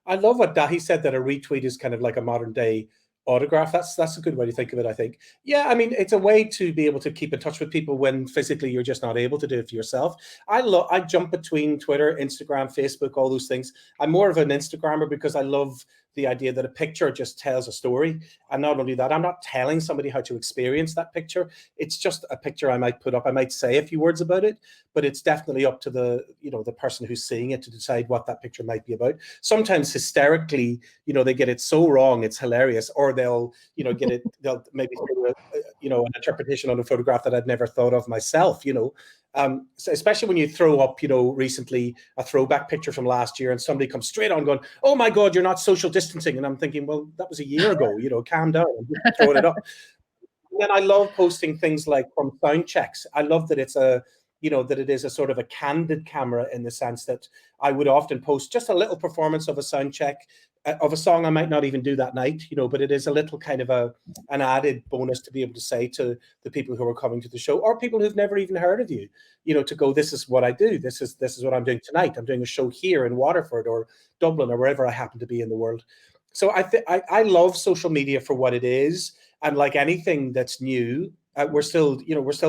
I love what Dahi said, that a retweet is kind of like a modern day autograph. That's a good way to think of it, I think. Yeah, I mean, it's a way to be able to keep in touch with people when physically you're just not able to do it for yourself. I jump between Twitter, Instagram, Facebook, all those things. I'm more of an Instagrammer because I love the idea that a picture just tells a story. And not only that, I'm not telling somebody how to experience that picture. It's just a picture I might put up. I might say a few words about it, but it's definitely up to the person who's seeing it to decide what that picture might be about. Sometimes hysterically, they get it so wrong, it's hilarious, or they'll maybe do an interpretation on a photograph that I'd never thought of myself, So especially when you throw up, recently a throwback picture from last year, and somebody comes straight on going, "Oh my God, you're not social distancing," and I'm thinking, well, that was a year ago. Calm down. I'm just throwing it up. And then I love posting things like from sound checks. I love that it's that it is a sort of a candid camera, in the sense that I would often post just a little performance of a sound check of a song I might not even do that night, but it is a little kind of an added bonus to be able to say to the people who are coming to the show, or people who've never even heard of you, to go, this is what I do. This is what I'm doing tonight. I'm doing a show here in Waterford or Dublin or wherever I happen to be in the world. So I love social media for what it is, and like anything that's new, we're still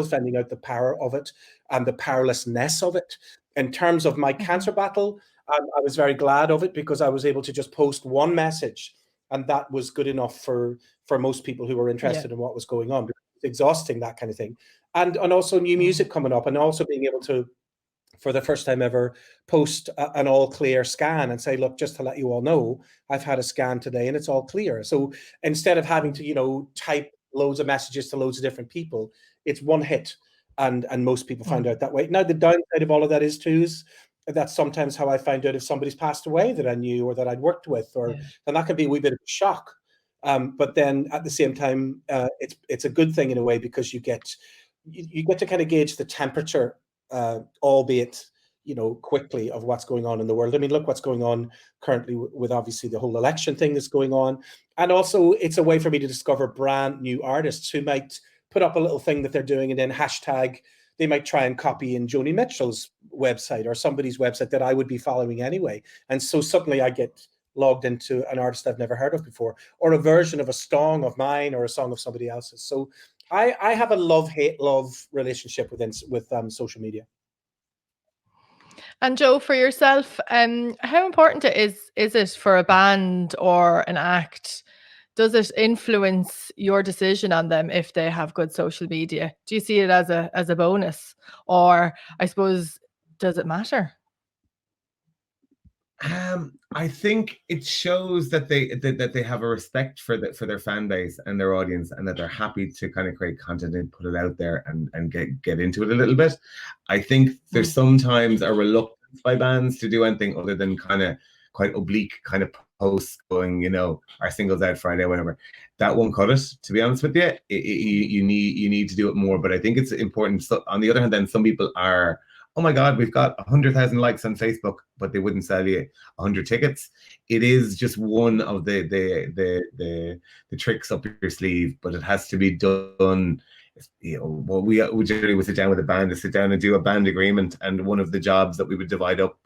finding out the power of it and the powerlessness of it. In terms of my cancer battle, I was very glad of it because I was able to just post one message, and that was good enough for most people who were interested in what was going on. It's exhausting, that kind of thing, and also new music coming up, and also being able to, for the first time ever, post an all clear scan and say, look, just to let you all know, I've had a scan today and it's all clear. So instead of having to, type loads of messages to loads of different people, it's one hit. And most people find out that way. Now, the downside of all of that is that's sometimes how I find out if somebody's passed away that I knew or that I'd worked with, or then that can be a wee bit of a shock. But then at the same time, it's a good thing in a way, because you get to kind of gauge the temperature, albeit quickly, of what's going on in the world. I mean, look what's going on currently with obviously the whole election thing that's going on, and also it's a way for me to discover brand new artists who might put up a little thing that they're doing, and then hashtag, they might try and copy in Joni Mitchell's website or somebody's website that I would be following anyway, and so suddenly I get logged into an artist I've never heard of before, or a version of a song of mine or a song of somebody else's. So I have a love relationship with social media. And Joe, for yourself, how important is it for a band or an act? Does it influence your decision on them if they have good social media? Do you see it as a bonus, or I suppose, does it matter? I think it shows that they have a respect for their fan base and their audience, and that they're happy to kind of create content and put it out there and get into it a little bit. I think there's sometimes a reluctance by bands to do anything other than kind of quite oblique kind of posts going, our singles out Friday, whatever. That won't cut it, to be honest with you. You need to do it more. But I think it's important. So on the other hand, then some people are, oh my God, we've got 100,000 likes on Facebook, but they wouldn't sell you 100 tickets. It is just one of the tricks up your sleeve, but it has to be done. What we generally would sit down with a band to sit down and do a band agreement, and one of the jobs that we would divide up,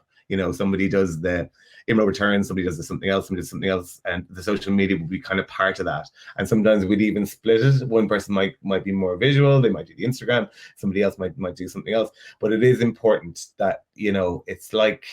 somebody does the email return, somebody does something else, and the social media would be kind of part of that. And sometimes we'd even split it. One person might be more visual, they might do the Instagram, somebody else might do something else. But it is important that, it's like,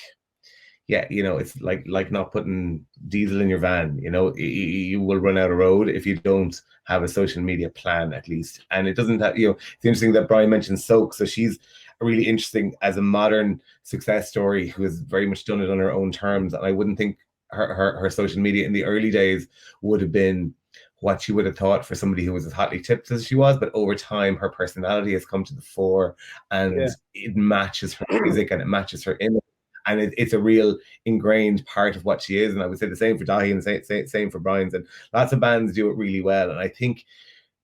it's like not putting diesel in your van. You will run out of road if you don't have a social media plan, at least. And it doesn't have, it's interesting that Brian mentioned Soak. So she's really interesting as a modern success story who has very much done it on her own terms. And I wouldn't think her social media in the early days would have been what she would have thought for somebody who was as hotly tipped as she was. But over time, her personality has come to the fore, and it matches her music and it matches her image. And it's a real ingrained part of what she is. And I would say the same for Dahi and the same for Brian's. And lots of bands do it really well. And I think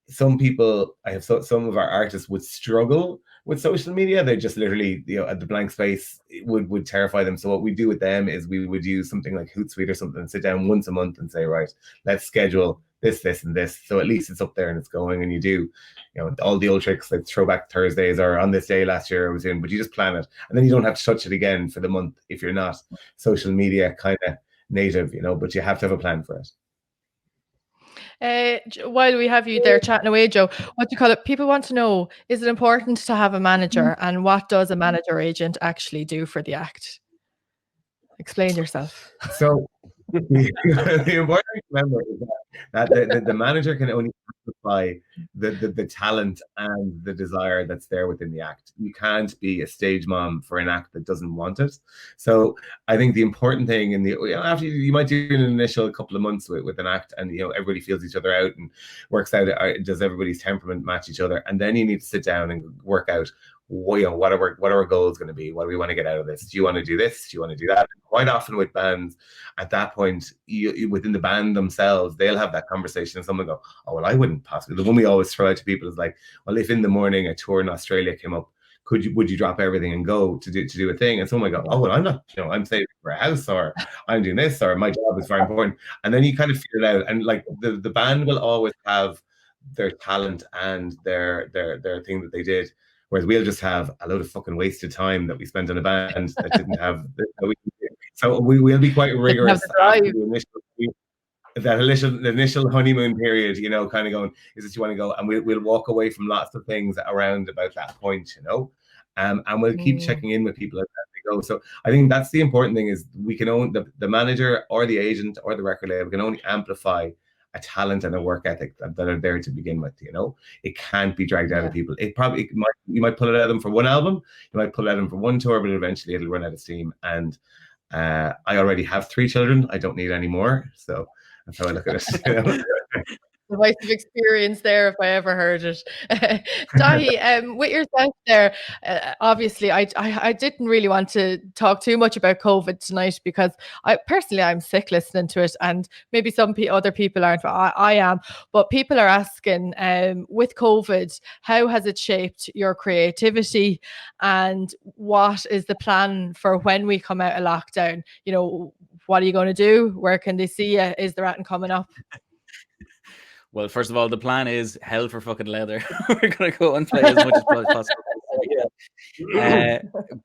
some people, some of our artists would struggle with social media. They just literally, at the blank space, it would terrify them. So what we do with them is we would use something like Hootsuite or something, and sit down once a month and say, right, let's schedule this, and this. So at least it's up there and it's going, and you do, all the old tricks like Throwback Thursdays or on this day last year I was in, but you just plan it. And then you don't have to touch it again for the month if you're not social media kind of native, but you have to have a plan for it. While we have you there chatting away, Joe, what do you call it? People want to know, is it important to have a manager, and what does a manager agent actually do for the act? Explain yourself. So the important thing to remember is that the manager can only amplify the talent and the desire that's there within the act. You can't be a stage mom for an act that doesn't want it. So I think the important thing after you might do an initial couple of months with an act, and everybody feels each other out and works out, does everybody's temperament match each other, and then you need to sit down and work out, what are our goals going to be? What do we want to get out of this? Do you want to do this? Do you want to do that? And quite often with bands, at that point, within the band themselves, they'll have that conversation, and someone go, oh, well, I wouldn't possibly. The one we always throw out to people is like, well, if in the morning a tour in Australia came up, would you drop everything and go to do a thing? And someone might go, oh, well, I'm not, I'm saving for a house, or I'm doing this, or my job is very important. And then you kind of figure it out. And like the band will always have their talent and their thing that they did. Whereas we'll just have a load of fucking wasted time that we spent on a band that didn't have. So we'll be quite rigorous after the initial. that initial honeymoon period, you know, kind of going, is this you want to go? And we'll walk away from lots of things around about that point, you know, and we'll keep checking in with people as they go. So I think that's the important thing, is we can own the manager or the agent or the record label can only amplify a talent and a work ethic that are there to begin with. You know, it can't be dragged out of people. You might pull it out of them for one album, you might pull it out of them for one tour, but eventually it'll run out of steam. And I already have 3 children. I don't need any more. So that's how I look at it. You know? The voice of experience there, if I ever heard it. Dahi, with yourself there, obviously I didn't really want to talk too much about COVID tonight, because I'm sick listening to it, and maybe some other people aren't, but I am. But people are asking, with COVID, how has it shaped your creativity, and what is the plan for when we come out of lockdown? You know, what are you going to do? Where can they see you? Is there anything coming up? Well, first of all, the plan is hell for fucking leather. We're gonna go and play as much as possible.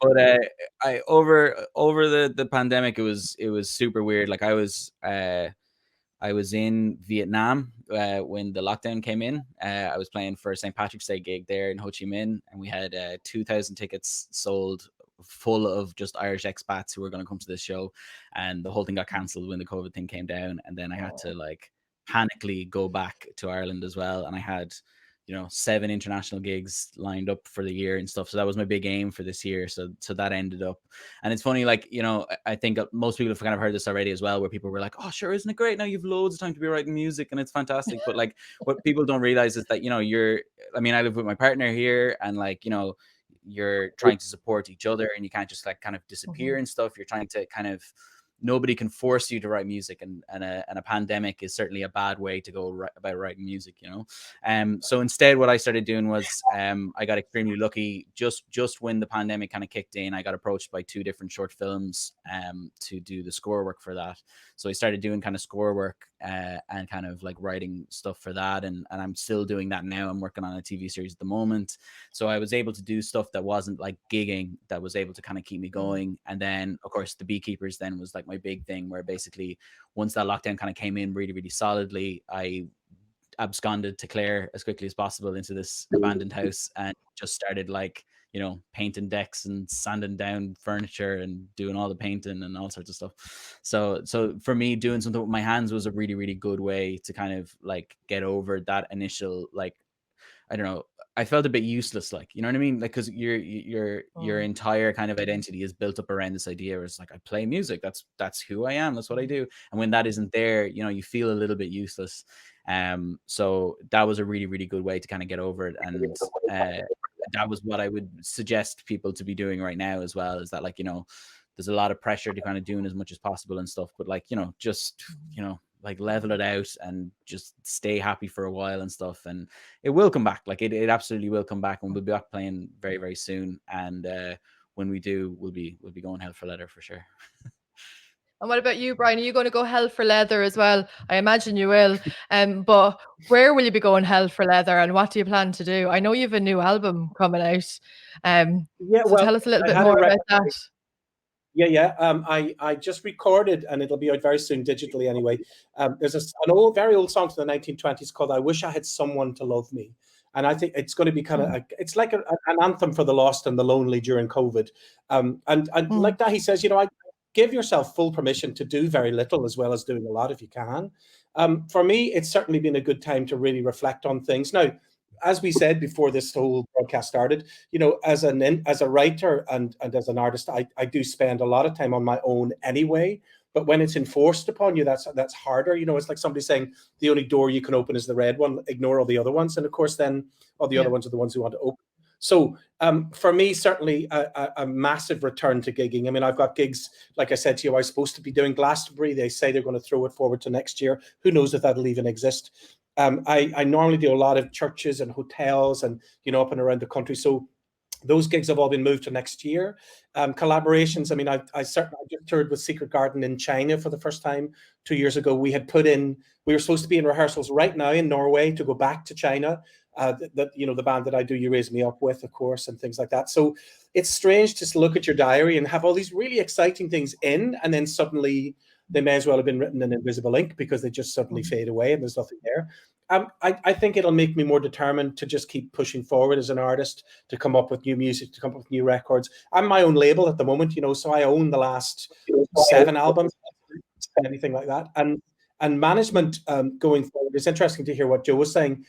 But I over the pandemic, it was super weird. Like I was in Vietnam when the lockdown came in. I was playing for a St. Patrick's Day gig there in Ho Chi Minh, and we had 2,000 tickets sold, full of just Irish expats who were going to come to this show, and the whole thing got cancelled when the COVID thing came down, and then I had to like panically go back to Ireland as well, and I had 7 international gigs lined up for the year and stuff, so that was my big aim for this year. So that ended up, and it's funny, like, I think most people have kind of heard this already as well, where people were like, oh sure, isn't it great, now you've loads of time to be writing music and it's fantastic. But like what people don't realize is that I live with my partner here, and like you're trying to support each other, and you can't just like kind of disappear and stuff. You're trying to kind of, nobody can force you to write music, and a pandemic is certainly a bad way to go about writing music, so instead what I started doing was I got extremely lucky. Just when the pandemic kind of kicked in, I got approached by 2 different short films to do the score work for that. So I started doing kind of score work and kind of like writing stuff for that, and I'm still doing that now. I'm working on a TV series at the moment, so I was able to do stuff that wasn't like gigging, that was able to kind of keep me going. And then of course the Beekeepers then was like my big thing, where basically once that lockdown kind of came in really, really solidly, I absconded to Clare as quickly as possible into this abandoned house and just started like painting decks and sanding down furniture and doing all the painting and all sorts of stuff. So for me, doing something with my hands was a really, really good way to kind of like get over that initial, like, I don't know, I felt a bit useless, like, you know what I mean? Like, because your entire kind of identity is built up around this idea where it's like, I play music, that's who I am, that's what I do. And when that isn't there, you feel a little bit useless. So that was a really, really good way to kind of get over it. And that was what I would suggest people to be doing right now as well, is that like, there's a lot of pressure to kind of doing as much as possible and stuff, but like, just, like level it out and just stay happy for a while and stuff, and it will come back. Like it absolutely will come back, and we'll be back playing very, very soon. And when we do, we'll be going hell for leather for sure. And what about you, Brian? Are you going to go hell for leather as well? I imagine you will. But where will you be going hell for leather, and what do you plan to do? I know you have a new album coming out. So tell us a little bit more about that. Yeah. I just recorded, and it'll be out very soon digitally anyway. There's an very old song from the 1920s called "I Wish I Had Someone to Love Me," and I think it's going to be kind of it's like an anthem for the lost and the lonely during COVID. And like that, he says, I give yourself full permission to do very little as well as doing a lot if you can. For me, it's certainly been a good time to really reflect on things. Now, as we said before this whole broadcast started, as a writer and as an artist, I do spend a lot of time on my own anyway. But when it's enforced upon you, that's harder. It's like somebody saying the only door you can open is the red one. Ignore all the other ones, and of course, then all the other ones are the ones who want to open. So for me, certainly a massive return to gigging. I mean, I've got gigs, like I said to you, I was supposed to be doing Glastonbury. They say they're going to throw it forward to next year. Who knows if that'll even exist? I normally do a lot of churches and hotels and, up and around the country. So those gigs have all been moved to next year. Collaborations. I mean, I just toured with Secret Garden in China for the first time 2 years ago. We were supposed to be in rehearsals right now in Norway to go back to China. The band that I do, You Raise Me Up with, of course, and things like that. So it's strange to look at your diary and have all these really exciting things in, and then suddenly they may as well have been written in invisible ink because they just suddenly fade away and there's nothing there. I think it'll make me more determined to just keep pushing forward as an artist, to come up with new music, to come up with new records. I'm my own label at the moment, so I own the last 7 albums, anything like that. And management going forward, it's interesting to hear what Joe was saying.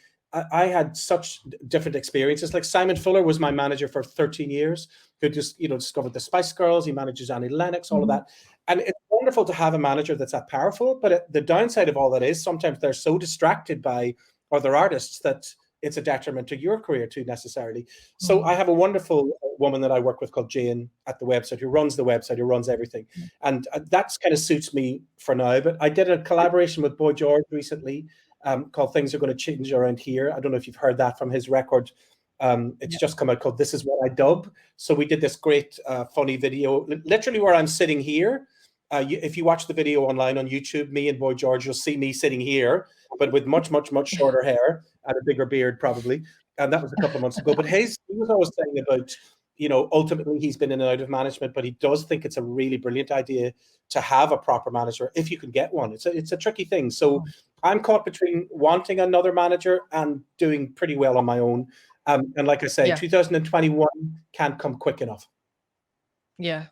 I had such different experiences. Like Simon Fuller was my manager for 13 years, who just, discovered the Spice Girls. He manages Annie Lennox, all of that. And it's wonderful to have a manager that's that powerful. But the downside of all that is sometimes they're so distracted by other artists that it's a detriment to your career too, necessarily. So I have a wonderful woman that I work with called Jane at the website, who runs the website, who runs everything. And that's kind of suits me for now. But I did a collaboration with Boy George recently, called Things Are Going to Change Around Here. I don't know if you've heard that from his record. It's just come out, called This Is What I Dub. So we did this great funny video, literally where I'm sitting here. If you watch the video online on YouTube, me and Boy George, you'll see me sitting here, but with much, much, much shorter hair and a bigger beard probably. And that was a couple of months ago. But he was always saying about, ultimately he's been in and out of management, but he does think it's a really brilliant idea to have a proper manager if you can get one. It's a tricky thing. So I'm caught between wanting another manager and doing pretty well on my own. And like I say, 2021 can't come quick enough. Yeah.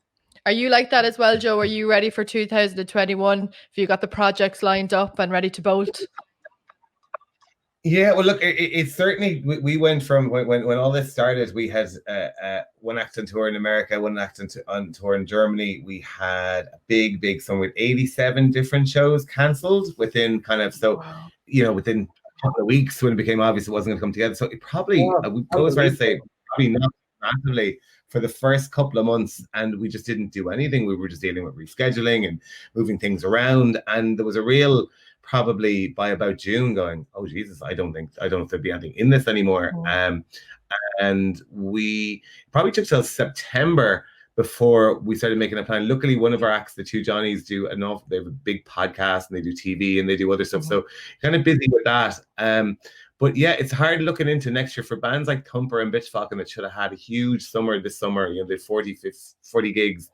Are you like that as well, Joe? Are you ready for 2021? Have you got the projects lined up and ready to bolt? Yeah, well, look, it's certainly, we went from when all this started, we had one act on tour in America, one act on tour in Germany. We had a big summer with 87 different shows cancelled within within a couple of weeks, when it became obvious it wasn't going to come together. So it probably, I would go as far as to say, probably not massively for the first couple of months, and we just didn't do anything. We were just dealing with rescheduling and moving things around, and there was a real, probably by about June, going, oh Jesus, I don't know if there'd be anything in this anymore. And we probably took till September before we started making a plan. Luckily, one of our acts, the two Johnnies, they have a big podcast and they do TV and they do other stuff. So kind of busy with that. But yeah, it's hard looking into next year for bands like Thumper and Bitchfalcon that should have had a huge summer this summer. They 40 gigs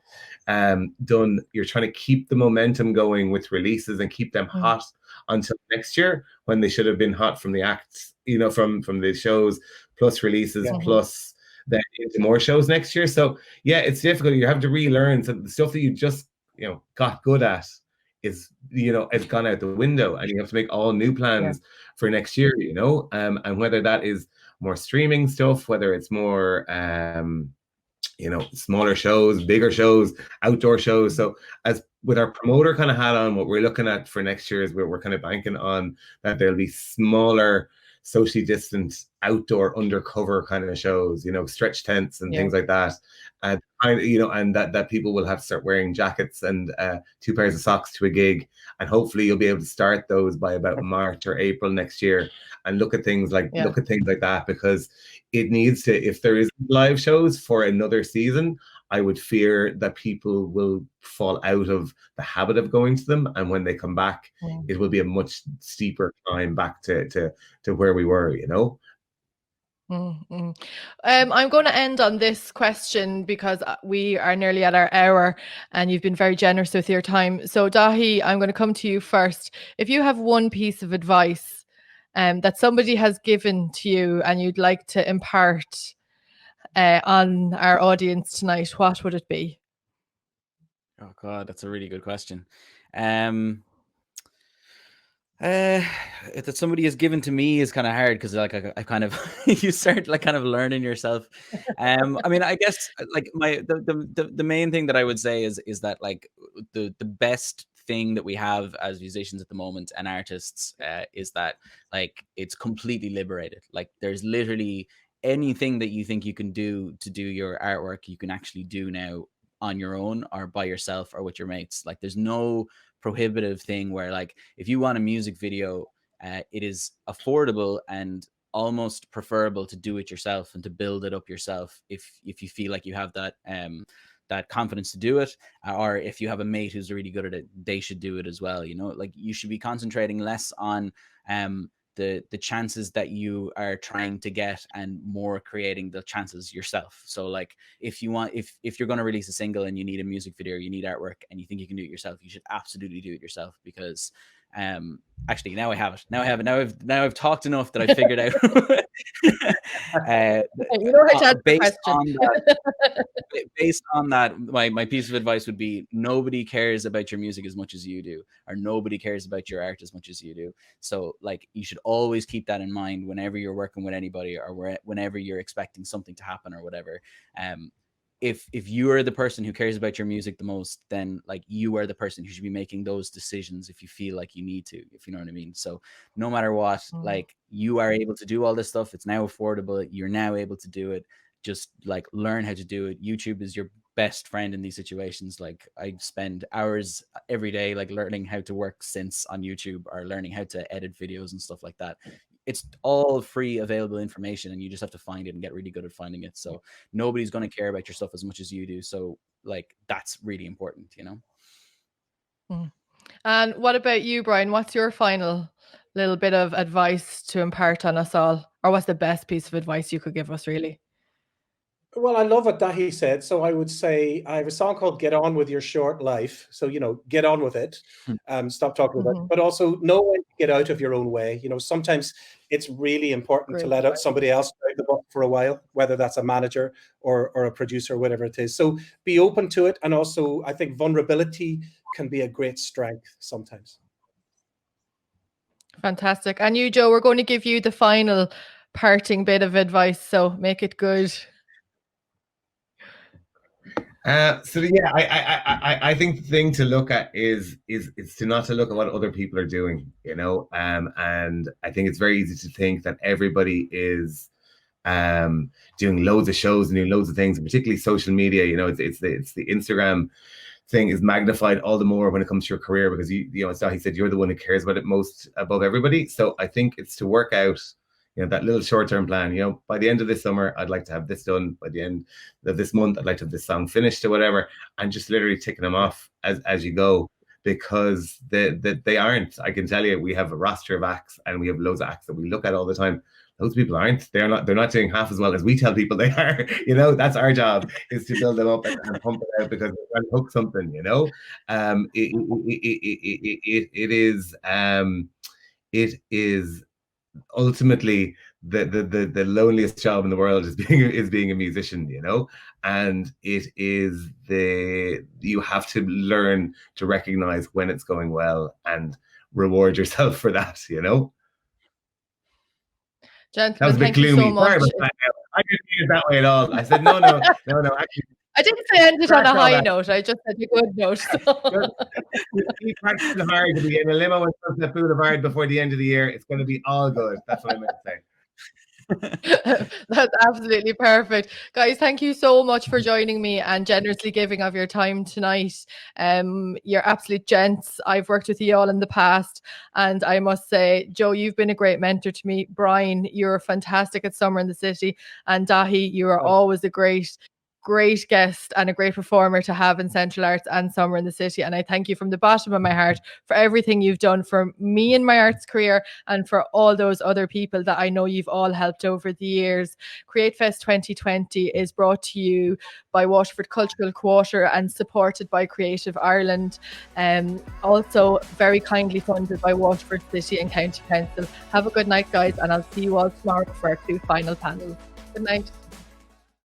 done. You're trying to keep the momentum going with releases and keep them hot until next year, when they should have been hot from the acts, from the shows, plus releases, plus then into more shows next year. So yeah, it's difficult. You have to relearn. So the stuff that you just got good at is it's gone out the window, and you have to make all new plans for next year. And whether that is more streaming stuff, whether it's more smaller shows, bigger shows, outdoor shows. So as with our promoter kind of hat on, what we're looking at for next year is we're kind of banking on that there'll be smaller, socially distant, outdoor, undercover kind of shows, stretch tents and things like that. And and that people will have to start wearing jackets and 2 pairs of socks to a gig, and hopefully you'll be able to start those by about March or April next year, and look at things like that, because it needs to. If there is live shows for another season, I would fear that people will fall out of the habit of going to them, and when they come back, it will be a much steeper climb back to where we were. I'm going to end on this question because we are nearly at our hour and you've been very generous with your time. So Dahi, I'm going to come to you first. If you have one piece of advice that somebody has given to you and you'd like to impart on our audience tonight, what would it be? Oh God, that's a really good question. That somebody has given to me is kind of hard, because like I kind of you start like kind of learning yourself. I mean, I guess like the main thing that I would say is that like the best thing that we have as musicians at the moment and artists is that like it's completely liberated. Like there's literally anything that you think you can do to do your artwork, you can actually do now on your own or by yourself or with your mates. Like there's no prohibitive thing where like if you want a music video, it is affordable and almost preferable to do it yourself and to build it up yourself if you feel like you have that that confidence to do it, or if you have a mate who's really good at it, they should do it as well. Like you should be concentrating less on the chances that you are trying to get, and more creating the chances yourself. So like if you want, if you're going to release a single and you need a music video, you need artwork, and you think you can do it yourself, you should absolutely do it yourself. Because actually now I have it. Now I've talked enough that I figured out. You know how to answer the based question. on that, based on that, my piece of advice would be, nobody cares about your music as much as you do, or nobody cares about your art as much as you do. So like you should always keep that in mind whenever you're working with anybody, or whenever you're expecting something to happen or whatever. If you are the person who cares about your music the most, then like you are the person who should be making those decisions if you feel like you need to, if you know what I mean. So no matter what, like you are able to do all this stuff. It's now affordable. You're now able to do it. Just like learn how to do it. YouTube is your best friend in these situations. Like I spend hours every day like learning how to work synths on YouTube, or learning how to edit videos and stuff like that. It's all free available information, and you just have to find it and get really good at finding it. So nobody's going to care about your stuff as much as you do. So like that's really important, you know. And what about you, Brian? What's your final little bit of advice to impart on us all, or what's the best piece of advice you could give us, really? Well, I love what Dahi said. So I would say I have a song called Get On With Your Short Life. So, get on with it. Stop talking about it. But also know when to get out of your own way. Sometimes it's really important to let out somebody else out the book for a while, whether that's a manager or a producer, whatever it is. So be open to it. And also, I think vulnerability can be a great strength sometimes. Fantastic. And you, Joe, we're going to give you the final parting bit of advice. So make it good. So yeah, I think the thing to look at is to not to look at what other people are doing, and I think it's very easy to think that everybody is doing loads of shows and doing loads of things, and particularly social media. It's the Instagram thing is magnified all the more when it comes to your career, because as Dahi said, you're the one who cares about it most above everybody. So I think it's to work out that little short-term plan. By the end of this summer, I'd like to have this done. By the end of this month, I'd like to have this song finished or whatever, and just literally ticking them off as you go, because they aren't. I can tell you, we have a roster of acts, and we have loads of acts that we look at all the time. Those people aren't. They're not doing half as well as we tell people they are. That's our job, is to build them up and pump it out, because we're trying to hook something. It is ultimately the loneliest job in the world is being a musician, and it is you have to learn to recognize when it's going well and reward yourself for that. Gentlemen, thank you so much. I didn't mean it that way at all. I said no. Actually, I didn't say end it on a high note. I just said a good note. Keep practicing hard to be in a limo and Sunset Boulevard before the end of the year. It's going to be all good. That's what I meant to say. That's absolutely perfect. Guys, thank you so much for joining me and generously giving of your time tonight. You're absolute gents. I've worked with you all in the past, and I must say, Joe, you've been a great mentor to me. Brian, you're fantastic at Summer in the City, and Dahi, you are always a great guest and a great performer to have in Central Arts and Summer in the City. And I thank you from the bottom of my heart for everything you've done for me in my arts career, and for all those other people that I know you've all helped over the years. CreateFest 2020 is brought to you by Waterford Cultural Quarter and supported by Creative Ireland. Also very kindly funded by Waterford City and County Council. Have a good night, guys, and I'll see you all tomorrow for our 2 final panels. Good night.